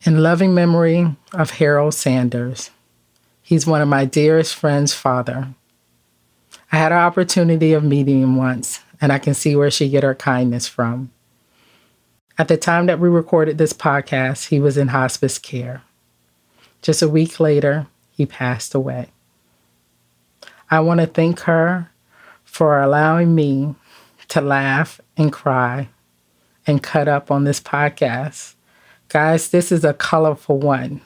In loving memory of Harold Sanders. He's one of my dearest friend's father. I had an opportunity of meeting him once, and I can see where she get her kindness from. At the time that we recorded this podcast, he was in hospice care. Just a week later, he passed away. I want to thank her for allowing me to laugh and cry and cut up on this podcast. Guys, this is a colorful one,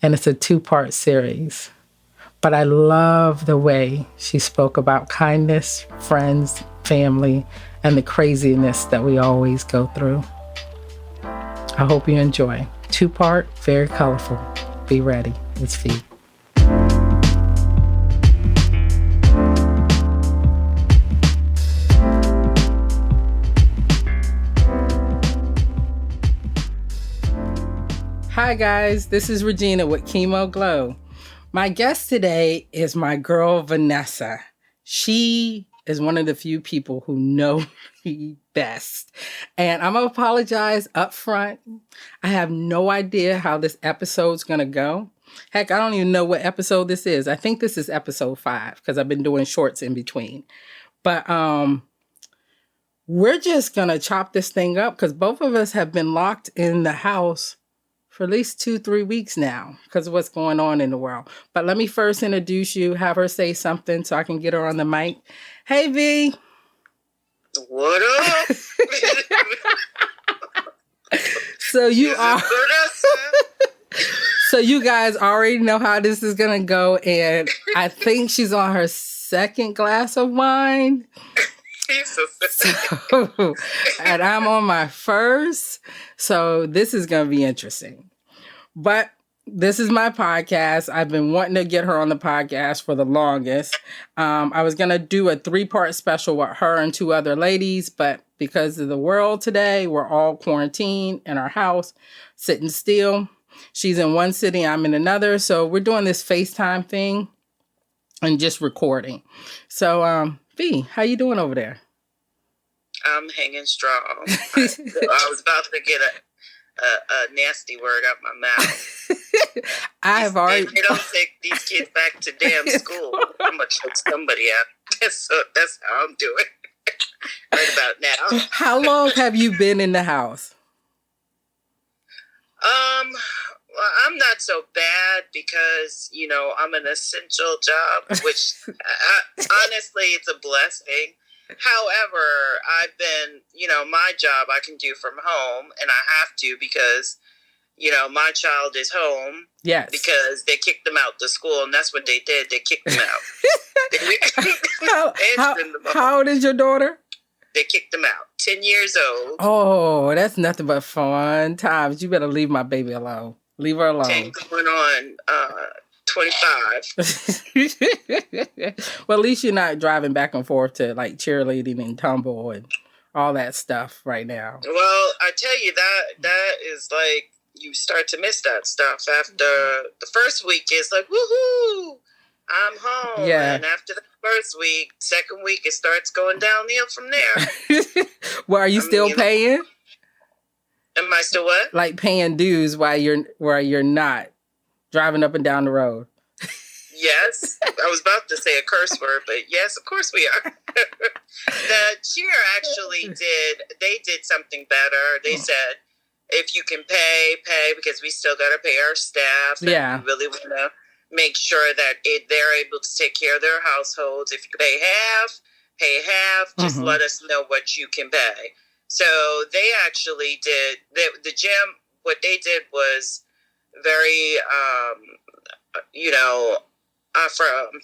and it's a 2-part series. But I love the way she spoke about kindness, friends, family, and the craziness that we always go through. I hope you enjoy. 2-part, very colorful. Be ready. It's Fee. Hi guys, this is Regina with Chemo Glow. My guest today is my girl, Vanessa. She is one of the few people who know me best. And I'm going to apologize up front. I have no idea how this episode's going to go. Heck, I don't even know what episode this is. I think this is episode 5 because I've been doing shorts in between. But we're just going to chop this thing up because both of us have been locked in the house for at least 2-3 weeks now because of what's going on in the world. But let me first introduce you, have her say something so I can get her on the mic. Hey, V. What up? So you are... So you guys already know how this is going to go. And I think she's on her second glass of wine. So, and I'm on my first. So this is going to be interesting. But this is my podcast. I've been wanting to get her on the podcast for the longest. I was going to do a 3-part special with her and 2 other ladies. But because of the world today, we're all quarantined in our house, sitting still. She's in one city, I'm in another. So we're doing this FaceTime thing and just recording. So, V, how you doing over there? I'm hanging strong. I was about to get a nasty word out my mouth. They don't take these kids back to damn school. I'm going to choke somebody out. That's how I'm doing right about now. How long have you been in the house? Well, I'm not so bad because, I'm an essential job, which honestly, it's a blessing. However, I've been, my job I can do from home, and I have to because, my child is home. Yes. Because they kicked them out to school, and that's what they did. They kicked them out. How old is your daughter? They kicked them out. 10 years old. Oh, that's nothing but fun times. You better leave my baby alone. Leave her alone. 10 going on 25. Well, at least you're not driving back and forth to like cheerleading and tumble and all that stuff right now. Well, I tell you that is like you start to miss that stuff after the first week. Is like woohoo, I'm home. Yeah. And after the first week, second week, it starts going downhill from there. Well, are you still paying? Am I still what? Like paying dues while you're not driving up and down the road? Yes. I was about to say a curse word, but yes, of course we are. The cheer actually did something better. They said, if you can pay, because we still got to pay our staff. Yeah. We really want to make sure that they're able to take care of their households. If you pay half, just let us know what you can pay. So they actually did, the gym, what they did was very, I'm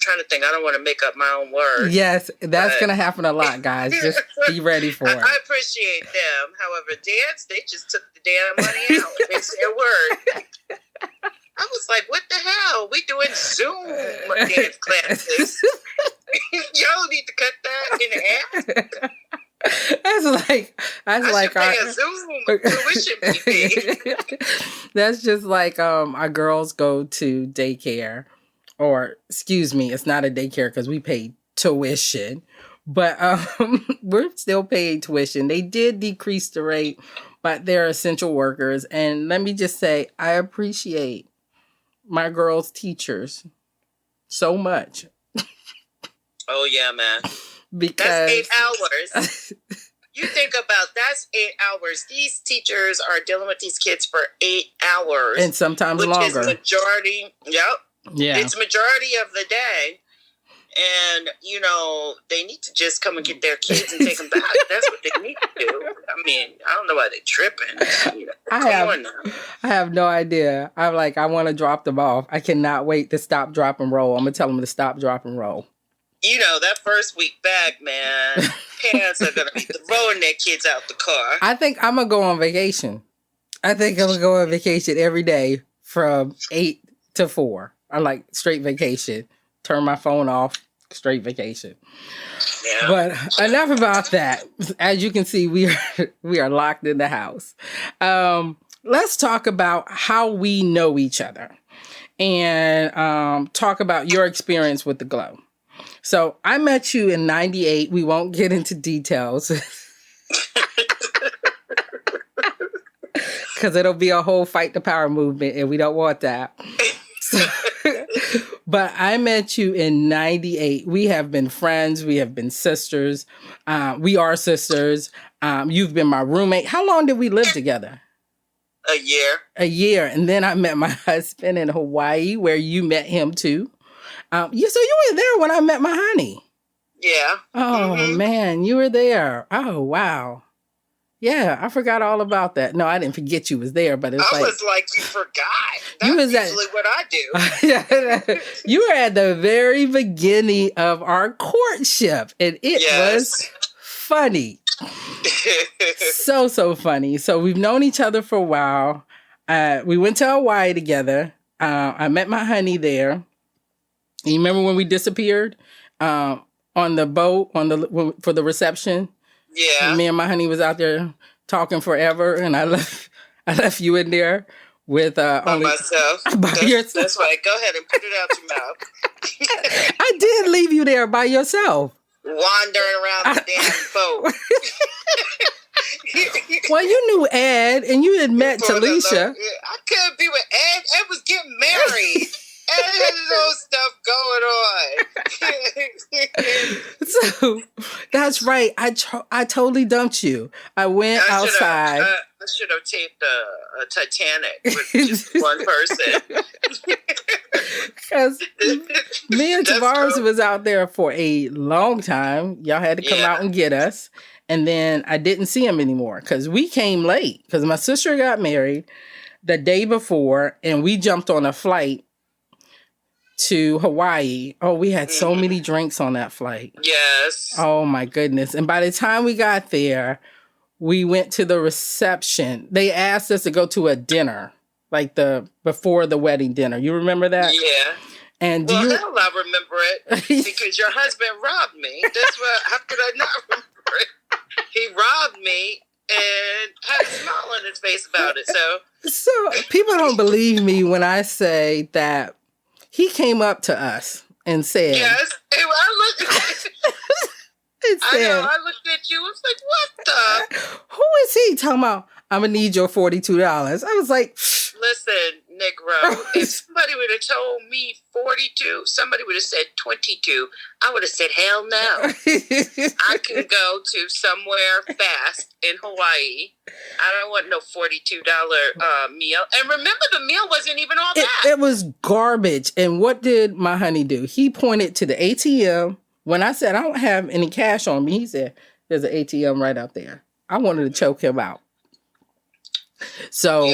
trying to think, I don't want to make up my own words. Yes, that's going to happen a lot, guys. Just be ready for it. I appreciate them. However, dance, they just took the damn money out. They said a word. I was like, what the hell? We doing Zoom dance classes. Y'all need to cut that in half. That's like our Zoom tuition fee. That's just like our girls go to daycare, or excuse me, it's not a daycare because we pay tuition, but we're still paying tuition. They did decrease the rate, but they're essential workers. And let me just say, I appreciate my girls' teachers so much. Oh, yeah, man. Because that's 8 hours. You think about that's 8 hours. These teachers are dealing with these kids for 8 hours. And sometimes longer. Which is majority. Yep. Yeah. It's majority of the day. And, they need to just come and get their kids and take them back. That's what they need to do. I mean, I don't know why they're tripping. I have no idea. I'm like, I want to drop them off. I cannot wait to stop, drop, and roll. I'm going to tell them to stop, drop, and roll. That first week back, man, parents are going to be throwing their kids out the car. I think I'm going to go on vacation. I think I'm going to go on vacation every day from 8 to 4. I like straight vacation. Turn my phone off, straight vacation. Yeah. But enough about that. As you can see, we are locked in the house. Let's talk about how we know each other and talk about your experience with the Glow. So I met you in 98. We won't get into details because it'll be a whole fight the power movement and we don't want that. But I met you in 98. We have been friends. We have been sisters. We are sisters. You've been my roommate. How long did we live together? A year. A year. And then I met my husband in Hawaii where you met him too. So you were there when I met my honey. Yeah. Oh, man. You were there. Oh, wow. Yeah, I forgot all about that. No, I didn't forget you was there, but it's I was like, you forgot. That's usually what I do. You were at the very beginning of our courtship, and it was funny. So funny. So we've known each other for a while. We went to Hawaii together. I met my honey there. You remember when we disappeared on the boat for the reception? Yeah. Me and my honey was out there talking forever, and I left you in there with only myself. Yourself. That's right. Go ahead and put it out your mouth. I did leave you there by yourself, wandering around the damn boat. Well, you knew Ed, and you had met Talisha. I couldn't be with Ed. Ed was getting married. Ed had his own stuff going on. So that's right. I totally dumped you. I went outside. I should have taped a Titanic with just one person. Because me and Tavares was out there for a long time. Y'all had to come out and get us. And then I didn't see him anymore because we came late because my sister got married the day before and we jumped on a flight to Hawaii. Oh, we had so many drinks on that flight. Yes. Oh, my goodness. And by the time we got there, we went to the reception. They asked us to go to a dinner, like before the wedding dinner. You remember that? Yeah. And hell, I remember it because your husband robbed me. That's what. How could I not remember it? He robbed me and had a smile on his face about it. So people don't believe me when I say that he came up to us and said, "Yes." I looked at you. I was like, "What the? Who is he talking about? I'm gonna need your $42." I was like, "Listen, Negro, if somebody would have told me 42, somebody would have said 22. I would have said, hell no. I can go to somewhere fast in Hawaii. I don't want no $42 meal. And remember, the meal wasn't even all that. It was garbage. And what did my honey do? He pointed to the ATM. When I said, I don't have any cash on me, he said, there's an ATM right out there. I wanted to choke him out. So,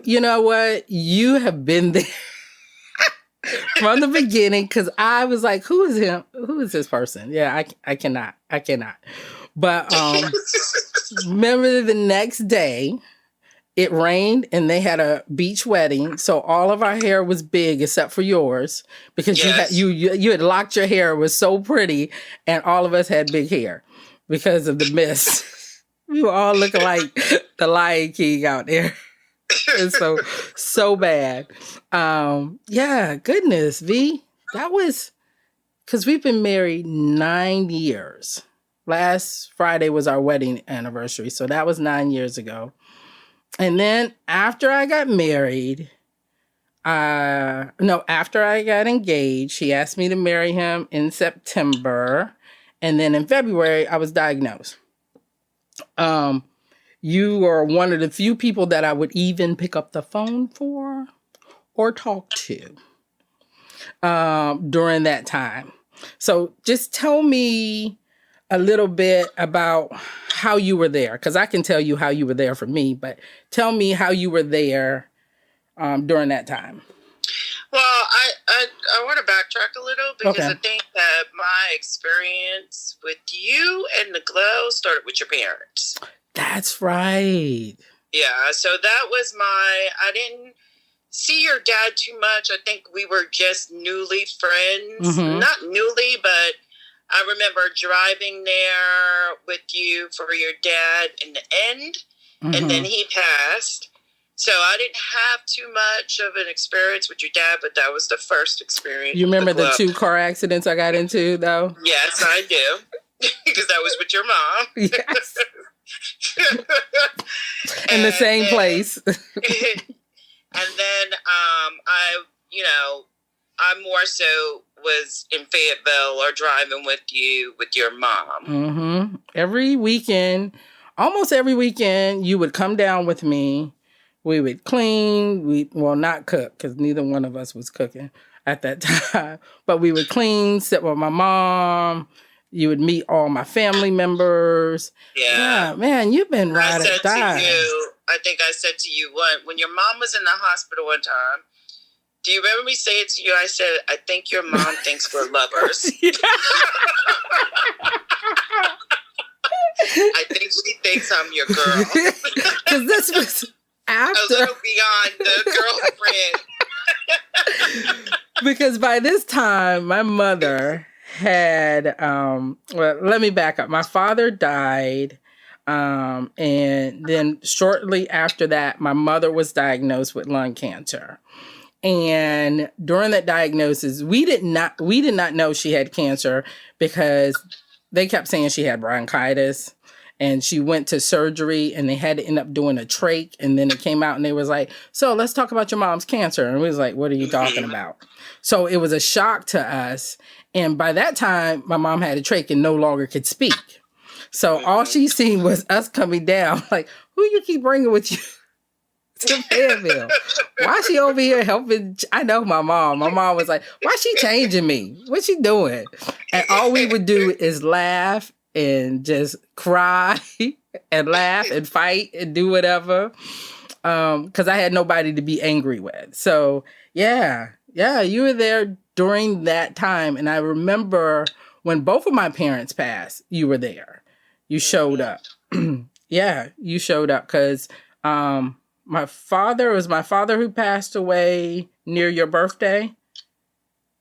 you know what? You have been there from the beginning because I was like, who is him? Who is this person? Yeah, I cannot. But remember the next day, it rained and they had a beach wedding. So all of our hair was big except for yours because you had locked your hair. It was so pretty and all of us had big hair because of the mist. We were all looking like the Lion King out there. It's so bad. Goodness, V. That was because we've been married 9 years. Last Friday was our wedding anniversary. So that was 9 years ago. And then after I got married, after I got engaged, he asked me to marry him in September. And then in February, I was diagnosed. You are one of the few people that I would even pick up the phone for or talk to during that time. So just tell me a little bit about how you were there, because I can tell you how you were there for me, but tell me how you were there during that time. Well, I want to backtrack a little because I think that my experience with you and the glow started with your parents. That's right. Yeah, so that was I didn't see your dad too much. I think we were just newly friends. Mm-hmm. Not newly, but I remember driving there with you for your dad in the end, and then he passed. So I didn't have too much of an experience with your dad, but that was the first experience. You remember the 2 car accidents I got into, though? Yes, I do. Because that was with your mom. Yes. In the same place. And then I more so was in Fayetteville or driving with you with your mom. Mm-hmm. Every weekend, almost every weekend, you would come down with me. We would clean. Not cook, because neither one of us was cooking at that time. But we would clean, sit with my mom. You would meet all my family members. Yeah. Man, you've been ride or die. I think I said to you when your mom was in the hospital one time, do you remember me saying to you, I said, I think your mom thinks we're lovers. I think she thinks I'm your girl. Because this was after. A little beyond the girlfriend. Because by this time, my mother had, let me back up. My father died. And then shortly after that, my mother was diagnosed with lung cancer. And during that diagnosis, we did not know she had cancer because they kept saying she had bronchitis, and she went to surgery and they had to end up doing a trach. And then it came out and they was like, so let's talk about your mom's cancer. And we was like, what are you talking about? So it was a shock to us. And by that time, my mom had a trach and no longer could speak. So all she seen was us coming down, like, who you keep bringing with you to Fayetteville? Why she over here helping? I know my mom. My mom was like, why she changing me? What's she doing? And all we would do is laugh and just cry and laugh and fight and do whatever. Because I had nobody to be angry with. So, yeah, you were there during that time. And I remember when both of my parents passed, you were there. You showed up. Yeah, you showed up because my father who passed away near your birthday.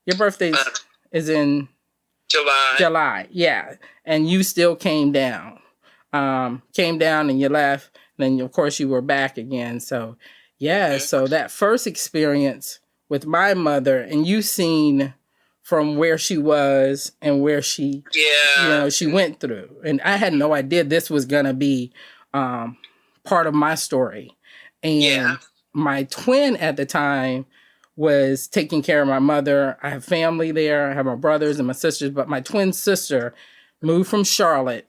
Your birthday is in July, yeah. And you still came down. And you left. Then, of course, you were back again. So, yeah, so that first experience with my mother, and you seen from where she was and where she, she went through. And I had no idea this was going to be part of my story. And my twin at the time was taking care of my mother. I have family there. I have my brothers and my sisters. But my twin sister moved from Charlotte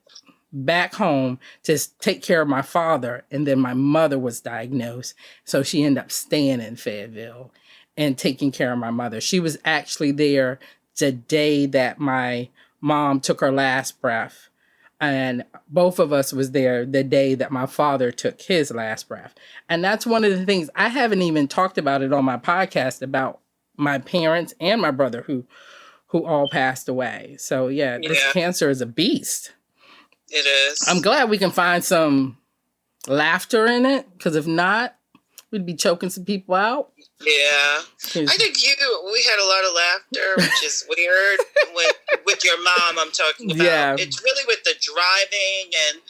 back home to take care of my father. And then my mother was diagnosed. So she ended up staying in Fayetteville and taking care of my mother. She was actually there the day that my mom took her last breath. And both of us was there the day that my father took his last breath. And that's one of the things, I haven't even talked about it on my podcast, about my parents and my brother who all passed away. So this cancer is a beast. It is. I'm glad we can find some laughter in it, because if not, we'd be choking some people out. Yeah. I think we had a lot of laughter, which is weird. with your mom, I'm talking about. Yeah. It's really with the driving and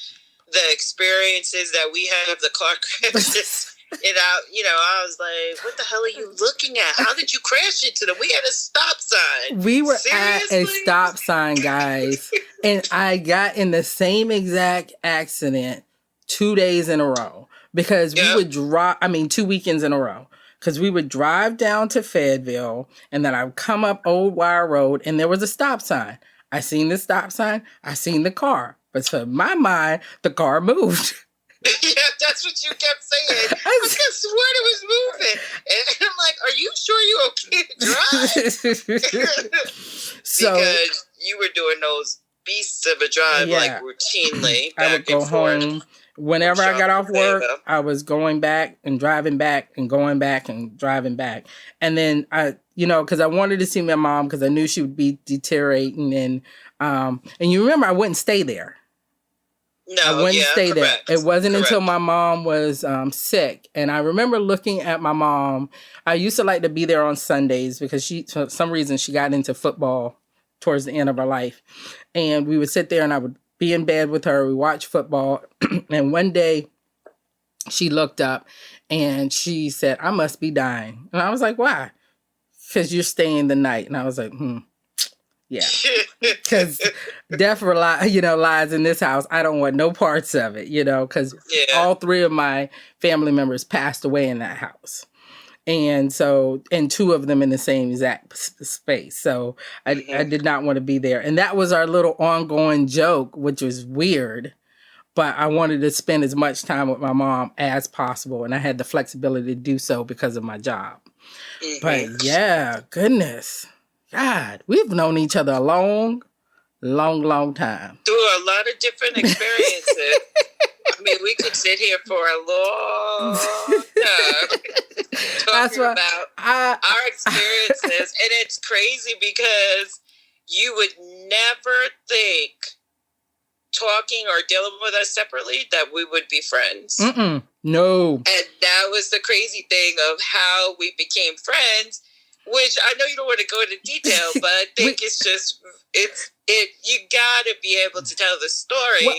the experiences that we have, the car crashes And I was like, what the hell are you looking at? How did you crash into them? We had a stop sign. We were Seriously? at a stop sign, guys. And I got in the same exact accident 2 days in a row. Because we would drive, 2 weekends in a row. Because we would drive down to Fayetteville, and then I would come up Old Wire Road, and there was a stop sign. I seen the stop sign. I seen the car. But to my mind, the car moved. Yeah, that's what you kept saying. I could swear it was moving. And I'm like, are you sure you're okay to drive? So, because you were doing those beasts of a drive, like, routinely. I would go home. Whenever I got off work, I was going back and driving back and going back and driving back. And then because I wanted to see my mom because I knew she would be deteriorating. And you remember, I wouldn't stay there. No, I wouldn't stay there. It wasn't until my mom was sick. And I remember looking at my mom. I used to like to be there on Sundays because for some reason, she got into football towards the end of her life. And we would sit there and I would be in bed with her. We watch football. And one day she looked up and she said, I must be dying. And I was like, why? Because you're staying the night. And I was like, yeah. Because death lies in this house. I don't want no parts of it, because all 3 of my family members passed away in that house. And so, and 2 of them in the same exact space. So I did not want to be there. And that was our little ongoing joke, which was weird. But I wanted to spend as much time with my mom as possible. And I had the flexibility to do so because of my job. Mm-hmm. But yeah, goodness. God, we've known each other a long, long, long time. Through a lot of different experiences. We could sit here for a long time talking about our experiences. And it's crazy because you would never think, talking or dealing with us separately, that we would be friends. No. And that was the crazy thing of how we became friends, which I know you don't want to go into detail, but I think you gotta be able to tell the story. Well,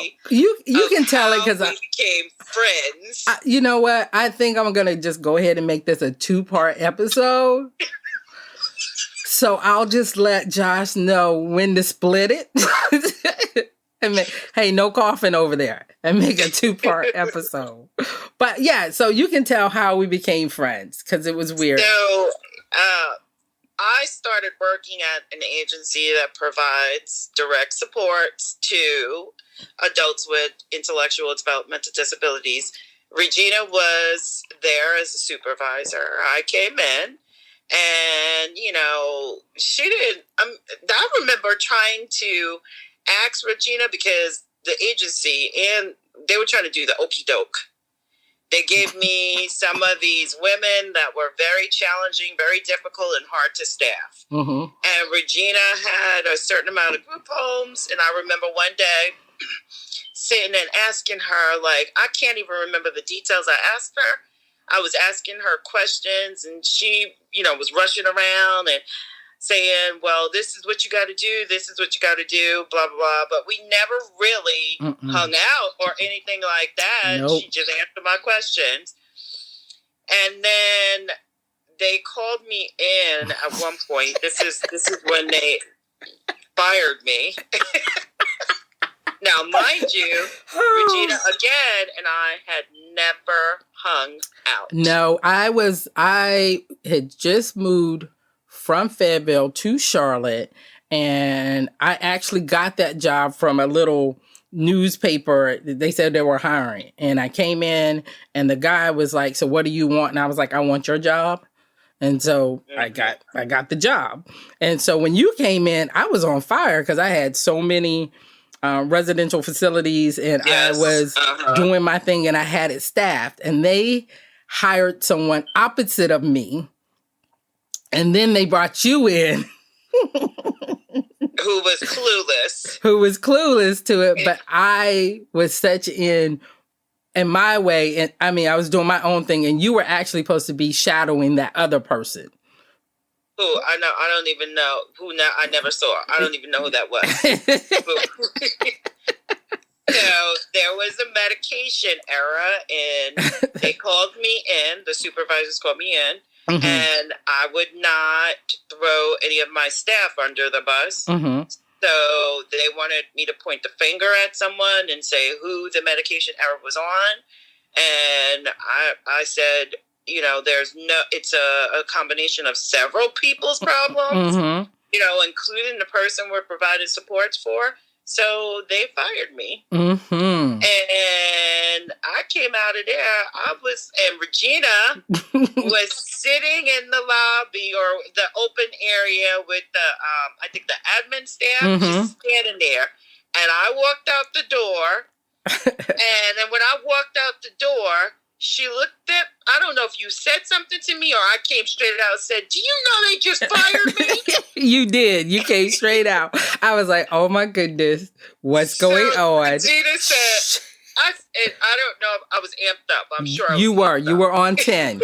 you can tell it because we became friends. You know what? I think I'm gonna just go ahead and make this a 2-part episode. So I'll just let Josh know when to split it. And hey, no coughing over there. And make a 2-part episode. But yeah, so you can tell how we became friends because it was weird. So, I started working at an agency that provides direct supports to adults with intellectual developmental disabilities. Regina was there as a supervisor. I came in and, she didn't, I remember trying to ask Regina because the agency and they were trying to do the okey doke. They gave me some of these women that were very challenging, very difficult, and hard to staff. Mm-hmm. And Regina had a certain amount of group homes. And I remember one day sitting and asking her, like, I can't even remember the details I asked her. I was asking her questions, and she, was rushing around and saying, well, this is what you got to do. This is what you got to do, blah, blah, blah. But we never really hung out or anything like that. Nope. She just answered my questions. And then they called me in at one point. This is when they fired me. Now, mind you, Regina again and I had never hung out. No, I had just moved from Fayetteville to Charlotte, and I actually got that job from a little newspaper. They said they were hiring, and I came in, and the guy was like, so what do you want? And I was like, I want your job. And so I got the job. And so when you came in, I was on fire because I had so many residential facilities, and I was doing my thing, and I had it staffed, and they hired someone opposite of me. And then they brought you in. Who was clueless. Who was clueless to it. But I was such in my way. And I was doing my own thing. And you were actually supposed to be shadowing that other person. Who? I know. I don't even know. Who now? I never saw. I don't even know who that was. So there was a medication error, and they called me in. The supervisors called me in, and I would not throw any of my staff under the bus. So they wanted me to point the finger at someone and say who the medication error was on. And I said, it's a combination of several people's problems, including the person we're providing supports for. So they fired me. And I came out of there. And Regina was sitting in the lobby or the open area with I think the admin staff, just standing there. And I walked out the door. And then when I walked out the door, she looked at, I don't know if you said something to me or I came straight out and said, do you know they just fired me? You did. You came straight out. I was like, oh my goodness, what's going on? Gina said, I don't know if I was amped up. I'm sure you were on 10.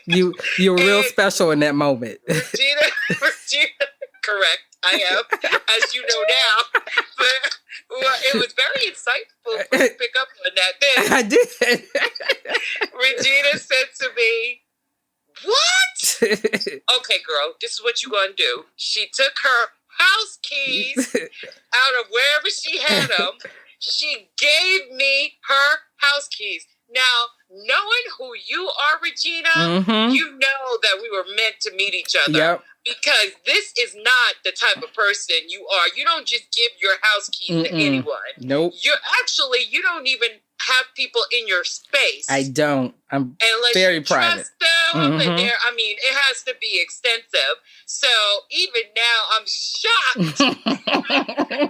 You were real special in that moment. Regina, correct. I am, as you know now. But it was very insightful for you to pick up on that. Then I did. Regina said to me, what? Okay, girl, this is what you're going to do. She took her house keys out of wherever she had them. She gave me her house keys. Now, knowing who you are, Regina, you know that we were meant to meet each other. Yep. Because this is not the type of person you are. You don't just give your house keys to anyone. Nope. You don't even have people in your space. I don't. I'm unless very you private. Trust them, and it has to be extensive. So even now, I'm shocked.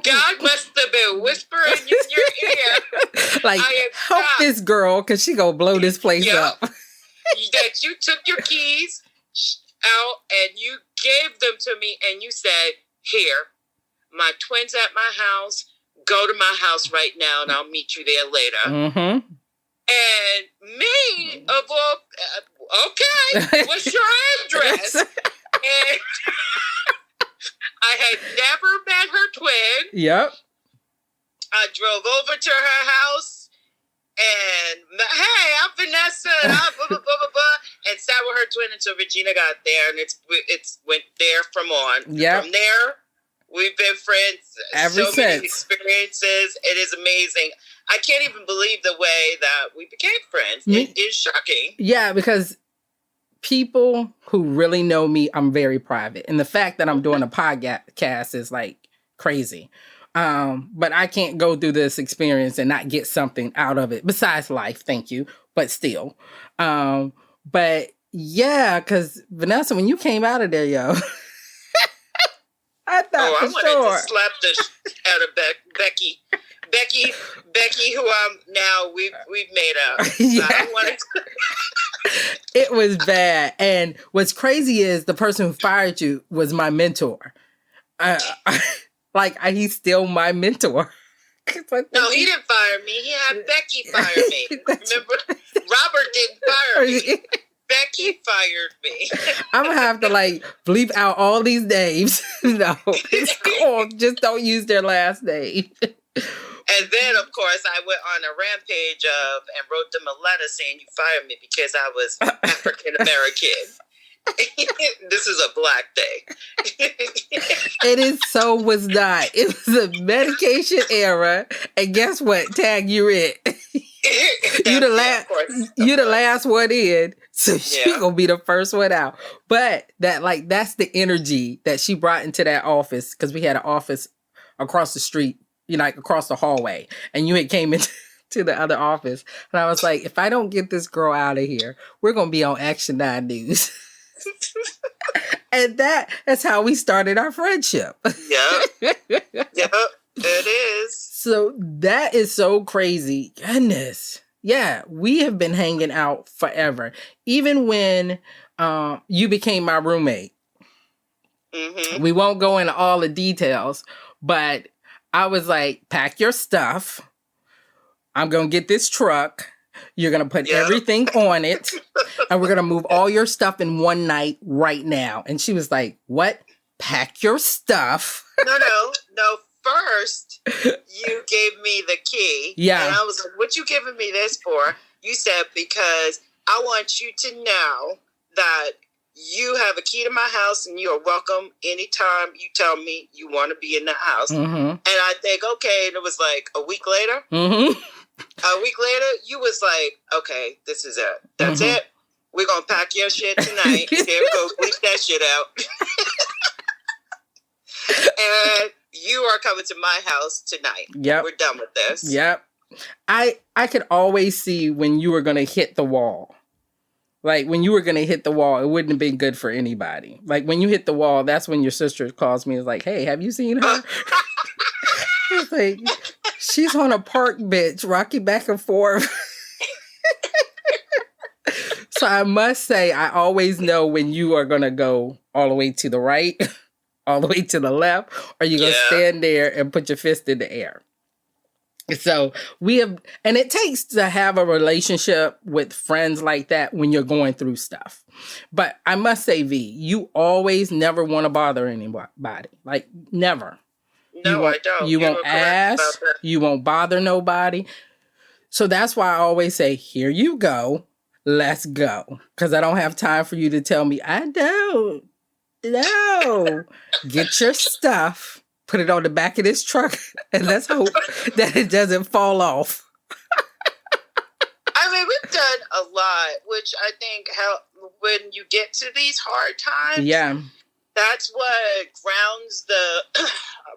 God must have been whispering in your ear. Like, help this girl, because she gonna blow this place up. That you took your keys out and you gave them to me and you said, here, my twin's at my house. Go to my house right now and I'll meet you there later. And me, of all, okay, what's your address? And I had never met her twin. Yep. I drove over to her house and, hey, I'm Vanessa, and I'm blah, blah, blah, blah, blah, and sat with her twin until Regina got there, and it's went there from on. Yep. From there, we've been friends. Ever so since. Many experiences. It is amazing. I can't even believe the way that we became friends. It is shocking. Yeah, because people who really know me, I'm very private. And the fact that I'm doing a podcast is like crazy. But I can't go through this experience and not get something out of it besides life. Thank you. But still. But yeah, because Vanessa, when you came out of there, yo, I thought I for wanted sure. to slap the shit out of Becky. Becky, who I'm now, we've made up. Yeah. I wanted to... It was bad. And what's crazy is the person who fired you was my mentor. He's still my mentor. No, he didn't fire me. He had Becky fire me. Remember? Robert didn't fire me. Becky fired me. I'm going to have to bleep out all these names. No, it's cool. Just don't use their last name. And then, of course, I went on a rampage and wrote them a letter saying you fired me because I was African American. This is a black thing. It was not. It was a medication error. And guess what? Tag, you're it. You the last one in. So she gonna be the first one out. But that's the energy that she brought into that office, because we had an office across the street, across the hallway. And you had came into the other office. And I was like, if I don't get this girl out of here, we're gonna be on Action 9 News. And that's how we started our friendship. Yeah. Yep, it is. So that is so crazy. Goodness. Yeah, we have been hanging out forever. Even when you became my roommate. Mm-hmm. We won't go into all the details, but I was like, pack your stuff. I'm going to get this truck. You're going to put everything on it. And we're going to move all your stuff in one night right now. And she was like, what? Pack your stuff? No. first you gave me the key. Yeah. And I was like, what you giving me this for? You said, because I want you to know that you have a key to my house and you are welcome anytime you tell me you want to be in the house. And I think, okay. And it was like a week later. A week later, you was like, okay, this is it. That's it. We're going to pack your shit tonight. There we go. Bleep that shit out. And you are coming to my house tonight. Yep. We're done with this. Yep. I could always see when you were going to hit the wall. Like, when you were going to hit the wall, it wouldn't have been good for anybody. Like, when you hit the wall, that's when your sister calls me and is like, hey, have you seen her? It's like, she's on a park bench, rocking back and forth. So I must say, I always know when you are going to go all the way to the right, all the way to the left, or you're going to stand there and put your fist in the air. So we have, and it takes to have a relationship with friends like that when you're going through stuff. But I must say, V, you always never want to bother anybody. Like, never. No, I don't. You won't ask. You won't bother nobody. So that's why I always say, here you go. Let's go. Because I don't have time for you to tell me, I don't. No. Get your stuff. Put it on the back of this truck, and let's hope that it doesn't fall off. I mean, we've done a lot, which I think when you get to these hard times, that's what grounds the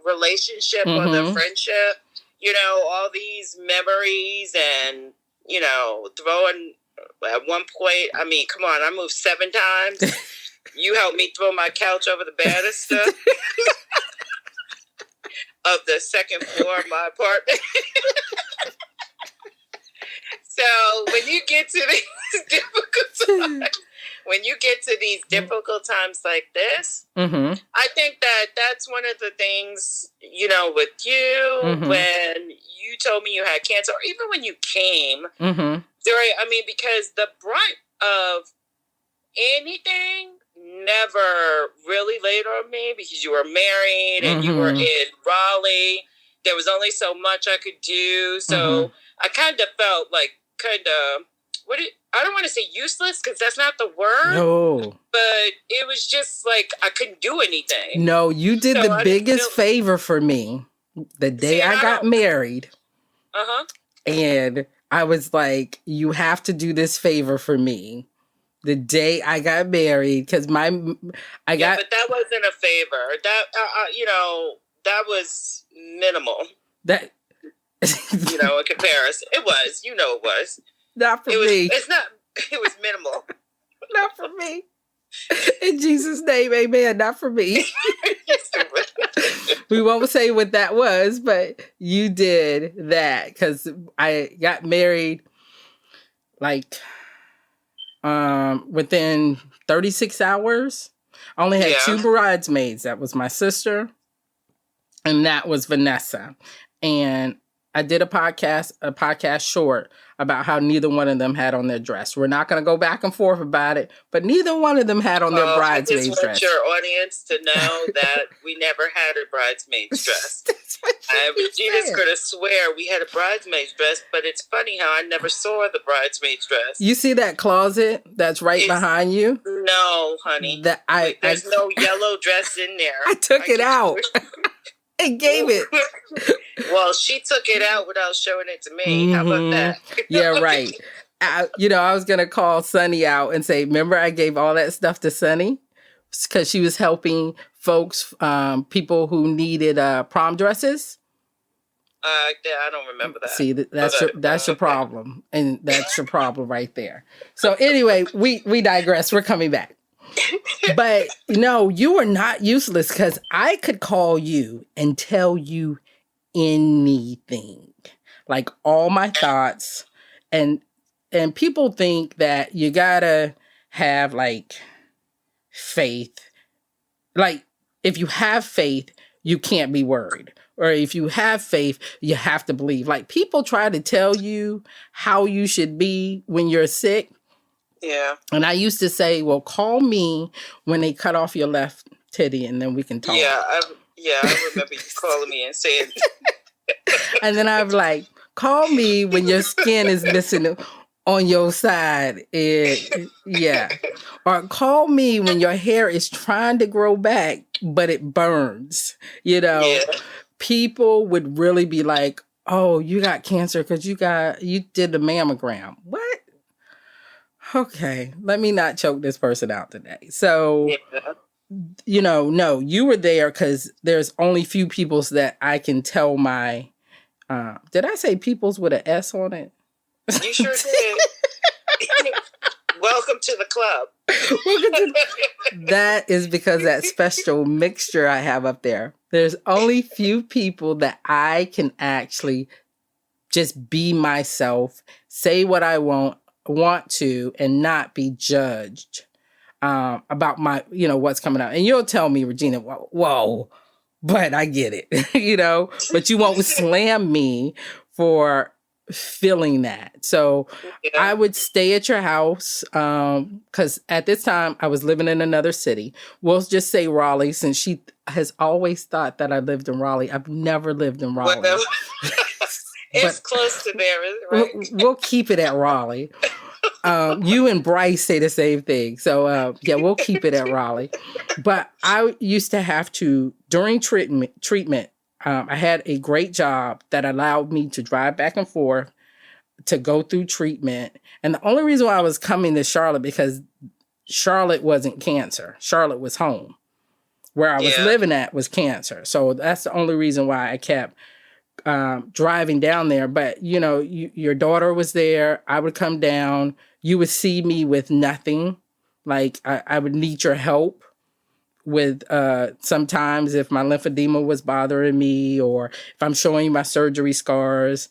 relationship or the friendship. You know, all these memories and, you know, throwing at one point, I mean, come on, I moved 7 times. You helped me throw my couch over the banister. Of the second floor of my apartment. So when you get to these difficult times, like this, I think that's one of the things, you know, with you, when you told me you had cancer, or even when you came, because the brunt of anything never really laid on me, because you were married and you were in Raleigh. There was only so much I could do. So I kind of felt like I don't want to say useless, because that's not the word. No. But it was just like I couldn't do anything. No, you did the biggest favor for me the day I got married. And I was like, you have to do this favor for me. The day I got married, because but that wasn't a favor. That that was minimal. That in comparison, it was. It was. Not for me. It's not. It was minimal. Not for me. In Jesus' name, amen. Not for me. We won't say what that was, but you did that, because I got married like within 36 hours. I only had 2 bridesmaids. That was my sister, and that was Vanessa. And I did a podcast short about how neither one of them had on their dress. We're not going to go back and forth about it, but neither one of them had on their bridesmaid's dress. I just want your audience to know that we never had a bridesmaid's dress. Gina's going to swear we had a bridesmaid's dress, but it's funny how I never saw the bridesmaid's dress. You see that closet that's behind you? No, honey. There's no yellow dress in there. I took it out. And gave it. Well, she took it out without showing it to me. How about that? Yeah, right. I was going to call Sunny out and say, remember I gave all that stuff to Sunny? Because she was helping folks, people who needed prom dresses. I don't remember that. See, that's your problem. And that's your problem right there. So anyway, we digress. We're coming back. But no, you are not useless, because I could call you and tell you anything, like all my thoughts, and people think that you gotta have like faith. Like if you have faith, you can't be worried, or if you have faith, you have to believe. Like people try to tell you how you should be when you're sick. Yeah. And I used to say, well, call me when they cut off your left titty and then we can talk. Yeah. Yeah, I remember you calling me and saying. And then I'm like, call me when your skin is missing on your side. Yeah. Or call me when your hair is trying to grow back, but it burns. Yeah. People would really be like, oh, you got cancer because you did the mammogram. What? Okay, let me not choke this person out today. So, no, you were there because there's only few peoples that I can tell my, did I say peoples with an S on it? You sure did. Welcome to the club. That is because that special mixture I have up there. There's only few people that I can actually just be myself, say what I want to, and not be judged about my, what's coming out. And you'll tell me, Regina, whoa, but I get it, but you won't slam me for feeling that. So I would stay at your house because at this time I was living in another city. We'll just say Raleigh, since she has always thought that I lived in Raleigh. I've never lived in Raleigh. Well, it's close to there, right? We'll keep it at Raleigh. You and Bryce say the same thing. So, we'll keep it at Raleigh. But I used to have to, during treatment, I had a great job that allowed me to drive back and forth to go through treatment. And the only reason why I was coming to Charlotte, because Charlotte wasn't cancer. Charlotte was home. Where I was living at was cancer. So that's the only reason why I kept driving down there. But, your daughter was there. I would come down. You would see me with nothing. Like I would need your help with sometimes if my lymphedema was bothering me or if I'm showing you my surgery scars.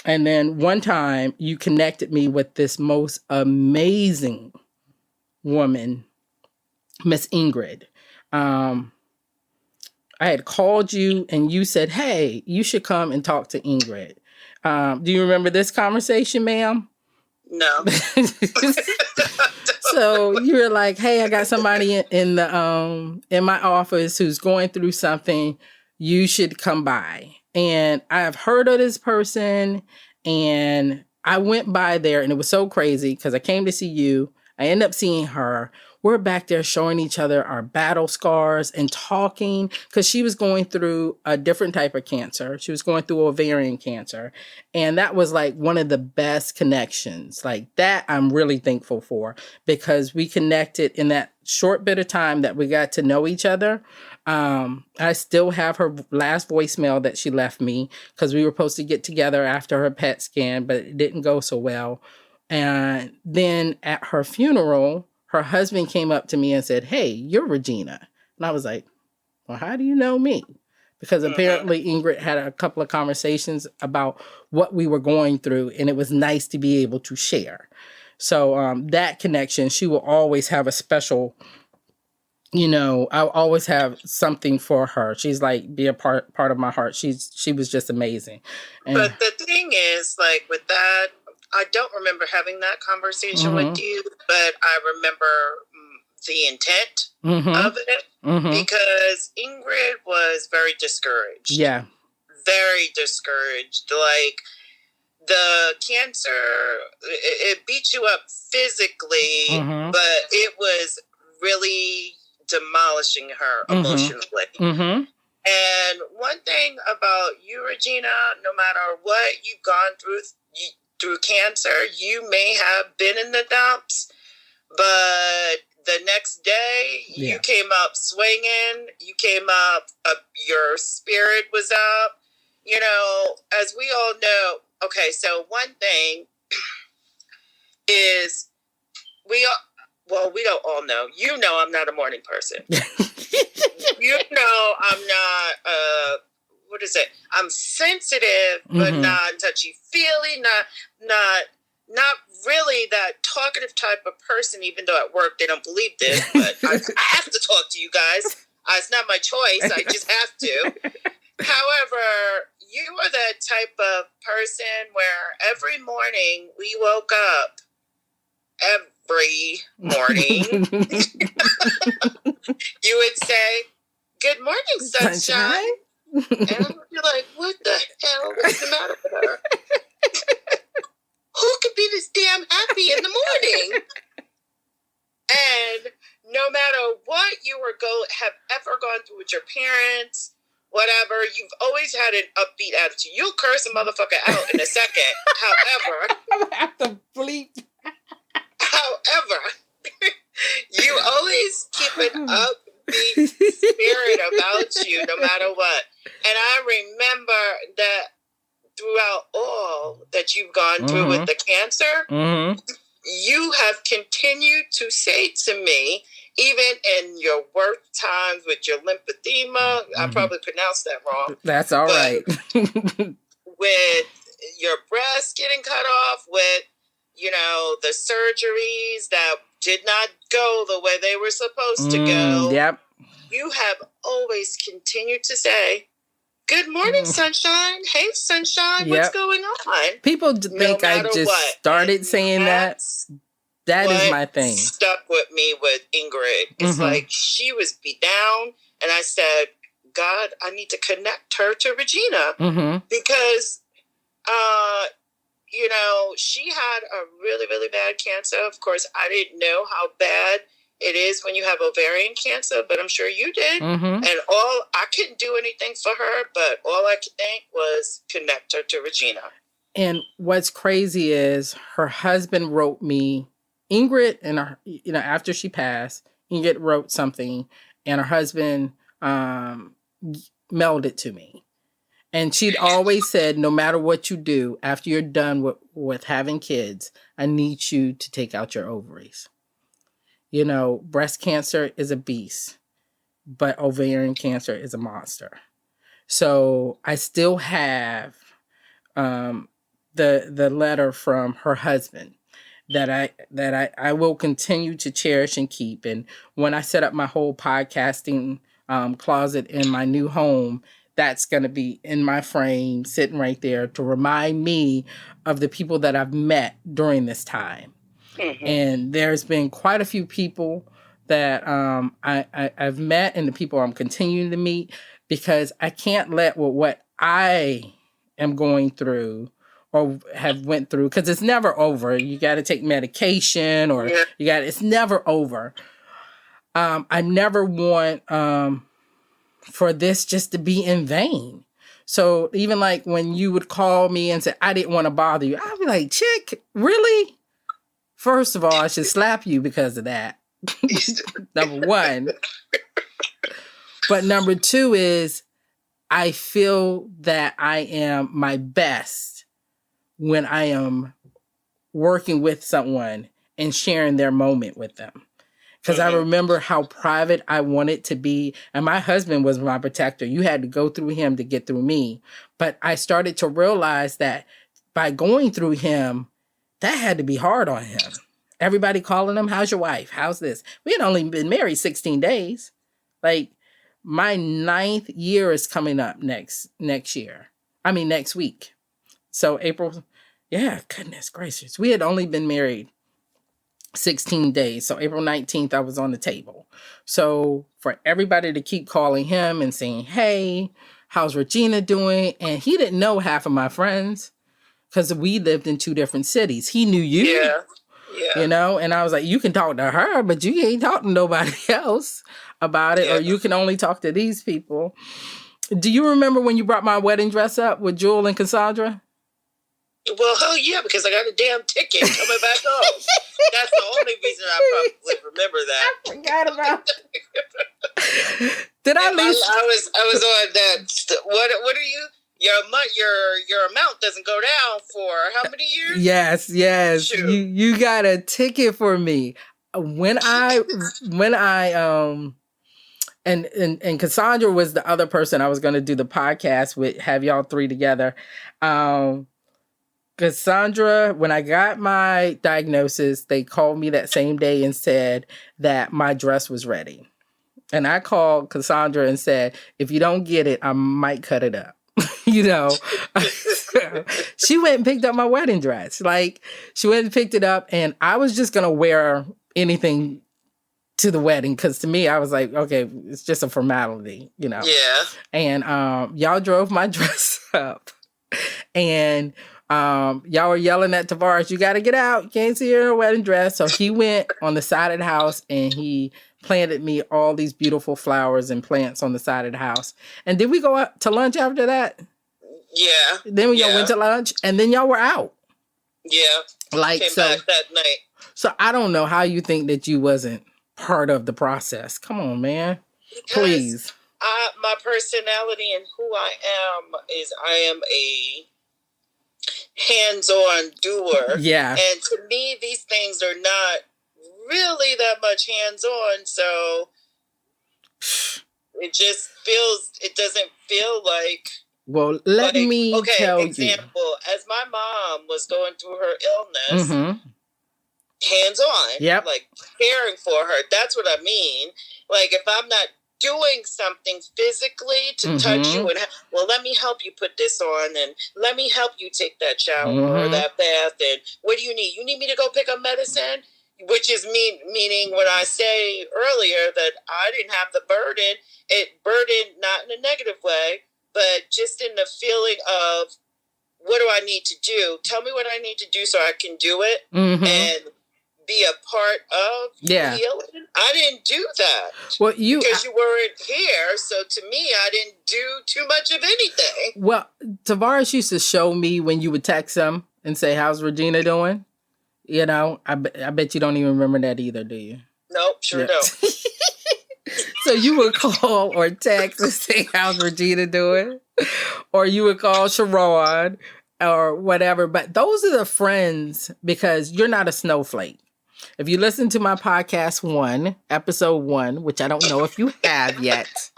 And then one time you connected me with this most amazing woman, Miss Ingrid. I had called you and you said, hey, you should come and talk to Ingrid. Do you remember this conversation, ma'am? No. So you were like, hey, I got somebody in my office who's going through something. You should come by. And I have heard of this person. And I went by there and it was so crazy because I came to see you. I ended up seeing her. We're back there showing each other our battle scars and talking because she was going through a different type of cancer. She was going through ovarian cancer. And that was like one of the best connections. Like that I'm really thankful for because we connected in that short bit of time that we got to know each other. I still have her last voicemail that she left me because we were supposed to get together after her PET scan, but it didn't go so well. And then at her funeral, her husband came up to me and said, hey, you're Regina. And I was like, well, how do you know me? Because apparently Ingrid had a couple of conversations about what we were going through, and it was nice to be able to share. So that connection, she will always have a special, I'll always have something for her. She's like, be a part of my heart. She was just amazing. And, but the thing is, like with that, I don't remember having that conversation with you, but I remember the intent of it because Ingrid was very discouraged. Yeah. Very discouraged. Like the cancer, it beat you up physically, but it was really demolishing her emotionally. And one thing about you, Regina, no matter what you've gone through cancer, you may have been in the dumps, but the next day you came up swinging, you came up, your spirit was up, as we all know. Okay, so one thing is we don't all know. I'm not a morning person. I'm not what is it? I'm sensitive, but not touchy-feely, not really that talkative type of person, even though at work they don't believe this, but I have to talk to you guys. It's not my choice. I just have to. However, you are that type of person where every morning we woke up, every morning, you would say, good morning, sunshine. And I'm like, what the hell is the matter with her? Who could be this damn happy in the morning? And no matter what you have ever gone through with your parents, whatever, you've always had an upbeat attitude. You'll curse a motherfucker out in a second. However, I'm gonna have to bleep. However, you always keep an upbeat spirit about you, no matter what. And I remember that throughout all that you've gone through with the cancer, you have continued to say to me, even in your worst times with your lymphedema, I probably pronounced that wrong. That's all right. With your breast getting cut off, with, the surgeries that did not go the way they were supposed to go. Yep. You have always continued to say, good morning, sunshine. Hey, sunshine. What's going on? People think I just started saying that. That is my thing. Stuck with me with Ingrid. It's like she was beat down, and I said, God, I need to connect her to Regina because, she had a really, really bad cancer. Of course, I didn't know how bad it is when you have ovarian cancer, but I'm sure you did. And I couldn't do anything for her, but all I could think was connect her to Regina. And what's crazy is her husband wrote me, Ingrid, and her, after she passed, Ingrid wrote something, and her husband mailed it to me. And she'd always said, no matter what you do, after you're done with having kids, I need you to take out your ovaries. Breast cancer is a beast, but ovarian cancer is a monster. So I still have the letter from her husband that I will continue to cherish and keep. And when I set up my whole podcasting closet in my new home, that's going to be in my frame, sitting right there to remind me of the people that I've met during this time. And there's been quite a few people that I've met, and the people I'm continuing to meet, because I can't let what I am going through or have went through, because it's never over. You got to take medication, or it's never over. I never want for this just to be in vain. So even like when you would call me and say, I didn't want to bother you, I'd be like, chick, really? First of all, I should slap you because of that. Number one. But number two is, I feel that I am my best when I am working with someone and sharing their moment with them. Because I remember how private I wanted to be. And my husband was my protector. You had to go through him to get through me. But I started to realize that by going through him, that had to be hard on him. Everybody calling him, how's your wife? How's this? We had only been married 16 days. Like, my 9th year is coming up next week. So April, goodness gracious. We had only been married 16 days. So April 19th, I was on the table. So for everybody to keep calling him and saying, hey, how's Regina doing? And he didn't know half of my friends because we lived in 2 different cities. He knew you. Yeah. And I was like, you can talk to her, but you can't talk to nobody else about it, or you can only talk to these people. Do you remember when you brought my wedding dress up with Jewel and Cassandra? Well, hell yeah, because I got a damn ticket coming back home. That's the only reason I probably remember that. I forgot about it. Did I leave? I was on that. What are you? Your amount doesn't go down for how many years? Yes. Shoot. You got a ticket for me. When I and Cassandra was the other person I was going to do the podcast with, have y'all 3 together. Cassandra, when I got my diagnosis, they called me that same day and said that my dress was ready. And I called Cassandra and said, if you don't get it, I might cut it up. She went and picked up my wedding dress. Like, she went and picked it up, and I was just going to wear anything to the wedding, because to me, I was like, okay, it's just a formality, Yeah. And y'all drove my dress up, and y'all were yelling at Tavares, "You got to get out! You can't see her in her wedding dress." So he went on the side of the house and he planted me all these beautiful flowers and plants on the side of the house. And did we go out to lunch after that? Yeah. Then y'all went to lunch, and then y'all were out. Yeah. Came back that night. So I don't know how you think that you wasn't part of the process. Come on, man. Because please. My personality and who I am is I am a hands-on doer. Yeah. And to me, these things are not really that much hands-on. So it doesn't feel like. Well, let me tell you. Example, as my mom was going through her illness, hands-on, like caring for her. That's what I mean. Like if I'm not doing something physically to touch you and let me help you put this on, and let me help you take that shower or that bath, and what do you need? You need me to go pick up medicine? Which is meaning when I say earlier that I didn't have the burden, it burdened not in a negative way, but just in the feeling of, what do I need to do? Tell me what I need to do so I can do it and be a part of healing. I didn't do that. Well, because you weren't here. So to me, I didn't do too much of anything. Well, Tavares used to show me when you would text him and say, "How's Regina doing?" I bet you don't even remember that either, do you? Nope, sure don't. So you would call or text and say, "How's Regina doing?" Or you would call Sharon or whatever. But those are the friends, because you're not a snowflake. If you listen to my podcast episode 1, which I don't know if you have yet,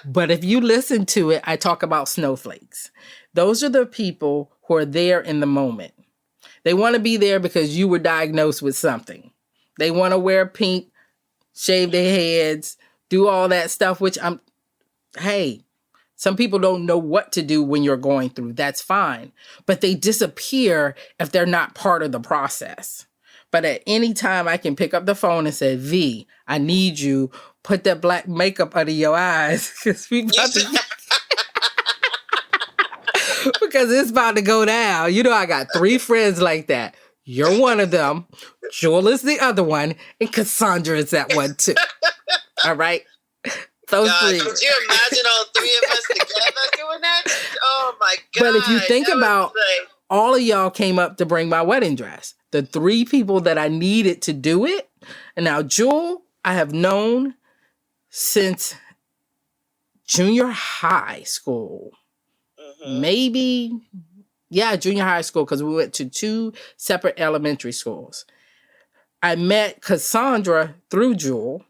but if you listen to it, I talk about snowflakes. Those are the people who are there in the moment. They want to be there because you were diagnosed with something. They want to wear pink, shave their heads, do all that stuff, which some people don't know what to do when you're going through. That's fine. But they disappear if they're not part of the process. But at any time, I can pick up the phone and say, "V, I need you. Put that black makeup under your eyes because because it's about to go down." I got 3 friends like that. You're one of them. Jewel is the other one. And Cassandra is that one too. All right? Those 3. Could you imagine all 3 of us together doing that? Oh, my God. But if you think about all of y'all came up to bring my wedding dress. The 3 people that I needed to do it. And now Jewel, I have known since junior high school. Maybe, junior high school, because we went to 2 separate elementary schools. I met Cassandra through Jewel,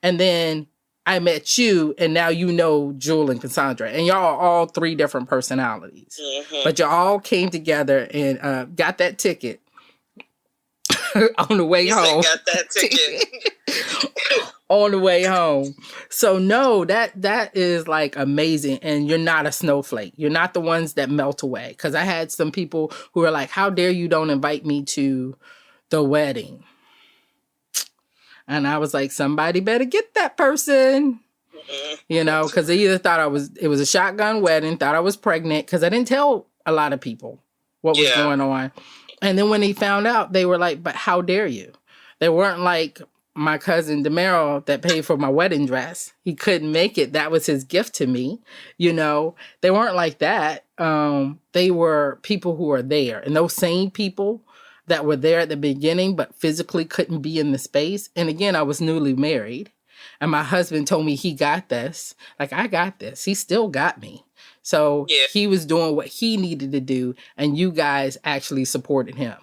and then I met you, and now you know Jewel and Cassandra. And y'all are all 3 different personalities. But y'all all came together and got that ticket on the way home. Got that ticket. On the way home. So no, that is like amazing. And you're not a snowflake. You're not the ones that melt away. Because I had some people who were like, "How dare you don't invite me to the wedding?" And I was like, somebody better get that person. Because they either thought it was a shotgun wedding, thought I was pregnant, because I didn't tell a lot of people what was going on. And then when they found out, they were like, "But how dare you?" They weren't like my cousin DeMero that paid for my wedding dress. He couldn't make it. That was his gift to me. They weren't like that. They were people who were there. And those same people that were there at the beginning, but physically couldn't be in the space. And again, I was newly married. And my husband told me he got this. Like, I got this. He still got me. So he was doing what he needed to do. And you guys actually supported him